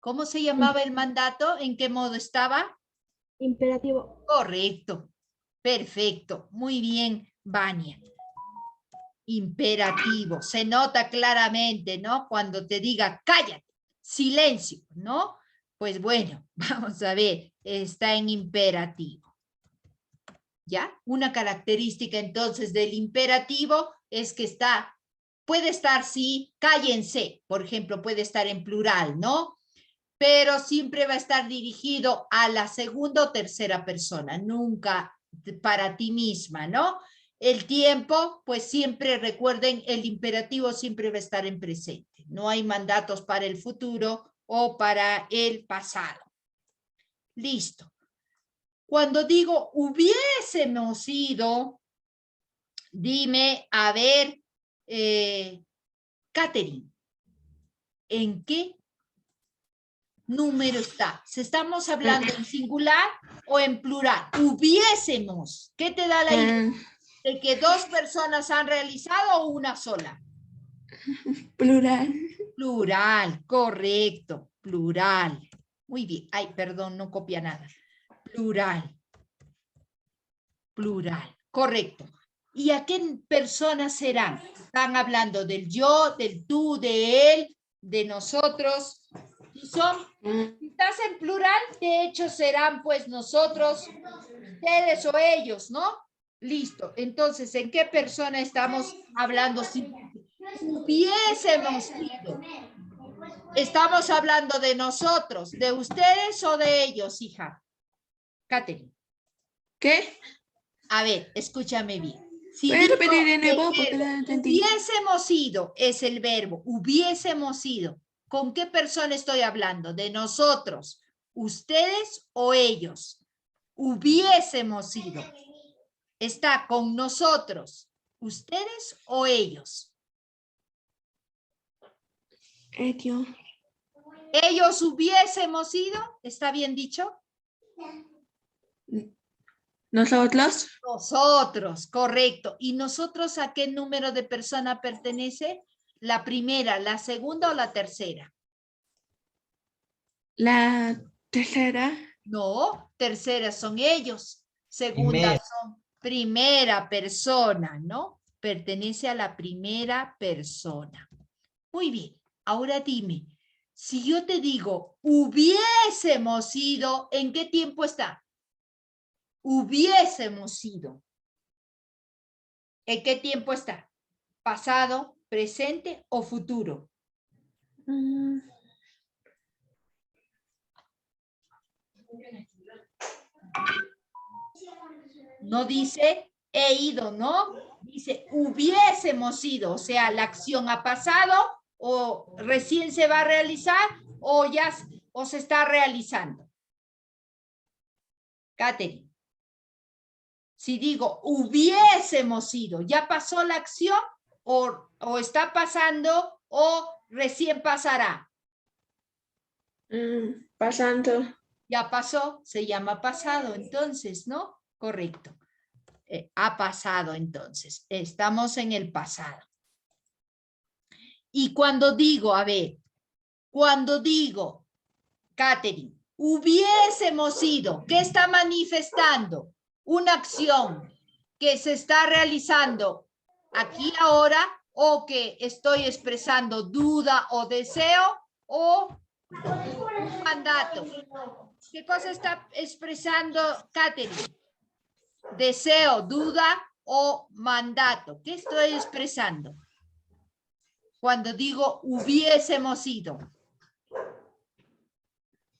S1: ¿Cómo se llamaba el mandato? ¿En qué modo estaba?
S3: Imperativo.
S1: Correcto. Perfecto. Muy bien, Vania. Imperativo. Se nota claramente, ¿no? Cuando te diga cállate, silencio, ¿no? Pues bueno, vamos a ver, está en imperativo. ¿Ya? Una característica entonces del imperativo es que puede estar, sí, cállense, por ejemplo, puede estar en plural, ¿no? Pero siempre va a estar dirigido a la segunda o tercera persona, nunca para ti misma, ¿no? El tiempo, pues siempre recuerden, el imperativo siempre va a estar en presente. No hay mandatos para el futuro o para el pasado. Listo. Cuando digo hubiésemos ido, dime, a ver, Catherine, ¿en qué número está? ¿Se estamos hablando en singular o en plural? Hubiésemos. ¿Qué te da la idea? ¿De que dos personas han realizado o una sola?
S5: Plural.
S1: Plural, correcto. Plural. Muy bien. Ay, perdón, no copia nada. Plural. plural, correcto. ¿Y a qué personas serán? Están hablando del yo, del tú, de él, de nosotros. Y son, si estás en plural, de hecho serán pues nosotros, ustedes o ellos, ¿no? Listo. Entonces, ¿en qué persona estamos hablando? Si hubiésemos sido. Estamos hablando de nosotros, de ustedes o de ellos, hija. Catherine.
S5: ¿Qué?
S1: A ver, escúchame bien. Si
S5: ¿Puedes
S1: digo
S5: repetir de nuevo?
S1: el
S5: Porque no
S1: verbo,
S5: entendí.
S1: hubiésemos ido, es el verbo, hubiésemos ido. ¿Con qué persona estoy hablando? ¿De nosotros, ustedes o ellos? Hubiésemos ido. ¿Está con nosotros, ustedes o ellos?
S5: Dios.
S1: ¿Ellos hubiésemos ido? ¿Está bien dicho?
S5: ¿Nosotros?
S1: Nosotros, correcto. ¿Y nosotros a qué número de persona pertenece? ¿La primera, la segunda o la tercera?
S5: La tercera.
S1: No, tercera son ellos. Segunda
S2: Primera.
S1: son primera persona, ¿no? Pertenece a la primera persona. Muy bien. Ahora dime, si yo te digo hubiésemos ido, ¿en qué tiempo está? Hubiésemos ido. ¿En qué tiempo está? ¿Pasado, presente o futuro? No dice he ido, ¿no? Dice hubiésemos ido, o sea, la acción ha pasado o recién se va a realizar o ya o se está realizando. Catherine. Si digo hubiésemos ido, ¿ya pasó la acción o está pasando o recién pasará?
S5: Pasando.
S1: Ya pasó, se llama pasado, entonces, ¿no? Correcto. Ha pasado, entonces. Estamos en el pasado. Y cuando digo, a ver, cuando digo, Catherine, hubiésemos ido, ¿qué está manifestando? Una acción que se está realizando aquí ahora o que estoy expresando duda o deseo o un mandato. ¿Qué cosa está expresando Catherine? Deseo, duda o mandato. ¿Qué estoy expresando? Cuando digo hubiésemos ido.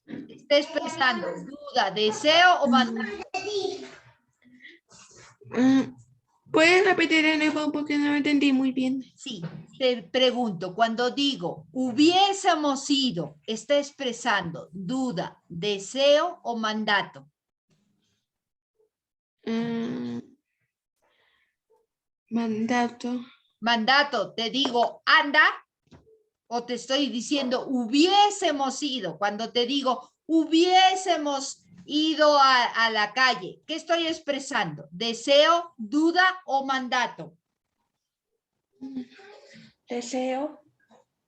S1: Está expresando duda, deseo o mandato.
S5: ¿Puedes repetir de nuevo? Porque no entendí muy bien.
S1: Sí, te pregunto, cuando digo hubiésemos ido, ¿está expresando duda, deseo o mandato?
S5: Mandato.
S1: Mandato, te digo anda o te estoy diciendo hubiésemos ido. Cuando te digo hubiésemos ido a la calle, ¿qué estoy expresando? ¿Deseo, duda o mandato?
S5: Deseo.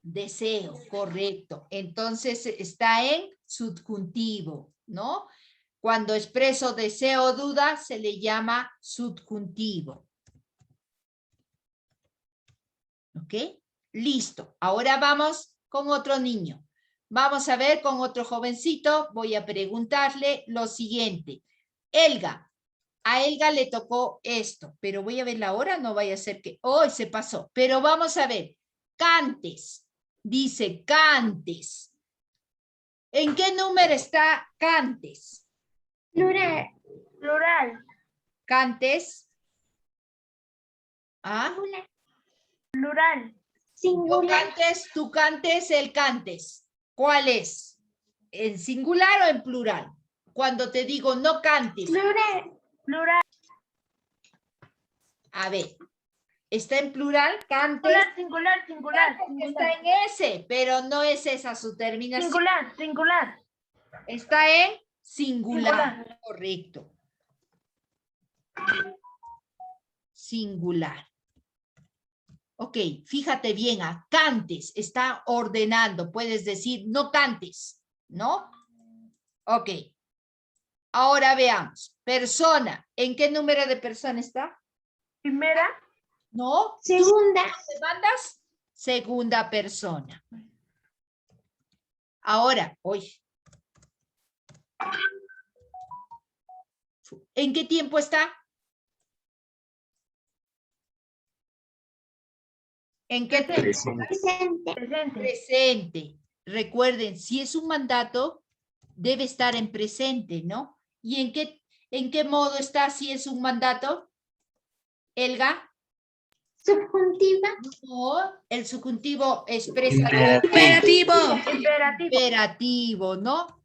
S1: Deseo, correcto. Entonces está en subjuntivo, ¿no? Cuando expreso deseo o duda se le llama subjuntivo. ¿Ok? Listo. Ahora vamos con otro niño. Vamos a ver con otro jovencito. Voy a preguntarle lo siguiente. Elga. A Elga le tocó esto, pero voy a ver la hora. No vaya a ser que hoy se pasó. Pero vamos a ver. Cantes. Dice cantes. ¿En qué número está cantes?
S4: Plural. Plural.
S1: Cantes. ¿Ah?
S4: Plural.
S1: Yo cantes, tú cantes, él cantes. ¿Cuál es? ¿En singular o en plural? Cuando te digo no cantes.
S4: Plural. Plural.
S1: A ver, está en plural, cantes.
S4: Singular, singular, singular.
S1: Porque está en ese, pero no es esa su terminación.
S4: Singular, singular.
S1: Está en singular.
S4: Singular.
S1: Correcto. Singular. Ok, fíjate bien, a cantes, está ordenando. Puedes decir no cantes, ¿no? Ok. Ahora veamos. Persona. ¿En qué número de persona está?
S4: Primera.
S1: No.
S3: Segunda.
S1: ¿Demandas? Segunda persona. Ahora, hoy. ¿En qué tiempo está? ¿En qué tiempo?
S3: Presente.
S4: Presente.
S1: Presente. Recuerden, si es un mandato, debe estar en presente, ¿no? ¿Y en qué modo está si es un mandato? Elga.
S3: Subjuntiva.
S1: No, el subjuntivo expresa
S5: Imperativo.
S4: Imperativo.
S1: imperativo, ¿no?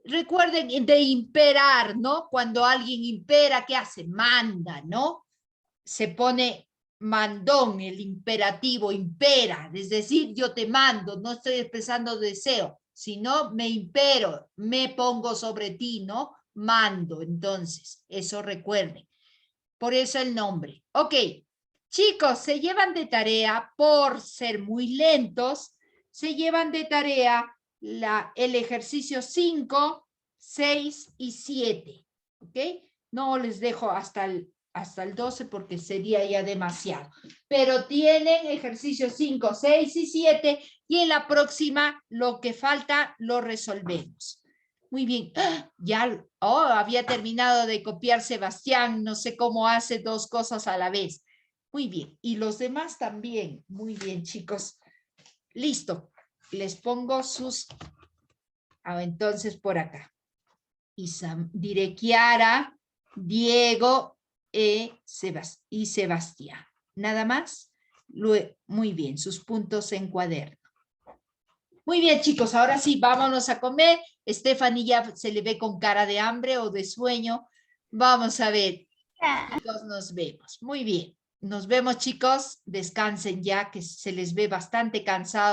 S1: Recuerden de imperar, ¿no? Cuando alguien impera, ¿qué hace? Manda, ¿no? Se pone mandón, el imperativo, impera, es decir, yo te mando, no estoy expresando deseo, sino me impero, me pongo sobre ti, ¿no? Mando, entonces, eso recuerden. Por eso el nombre. Ok, chicos, se llevan de tarea, por ser muy lentos, se llevan de tarea el ejercicio 5, 6 y 7. ¿Ok? No les dejo hasta el 12 porque sería ya demasiado. Pero tienen ejercicio 5, 6 y 7 y en la próxima lo que falta lo resolvemos. Muy bien. Ya había terminado de copiar Sebastián, no sé cómo hace dos cosas a la vez. Muy bien. Y los demás también. Muy bien, chicos. Listo. Les pongo sus... entonces por acá. Diré Kiara, Diego y Sebastián. ¿Nada más? Muy bien, sus puntos en cuaderno. Muy bien, chicos, ahora sí, vámonos a comer. Stephanie ya se le ve con cara de hambre o de sueño. Vamos a ver. Chicos, nos vemos. Muy bien. Nos vemos, chicos. Descansen ya, que se les ve bastante cansados.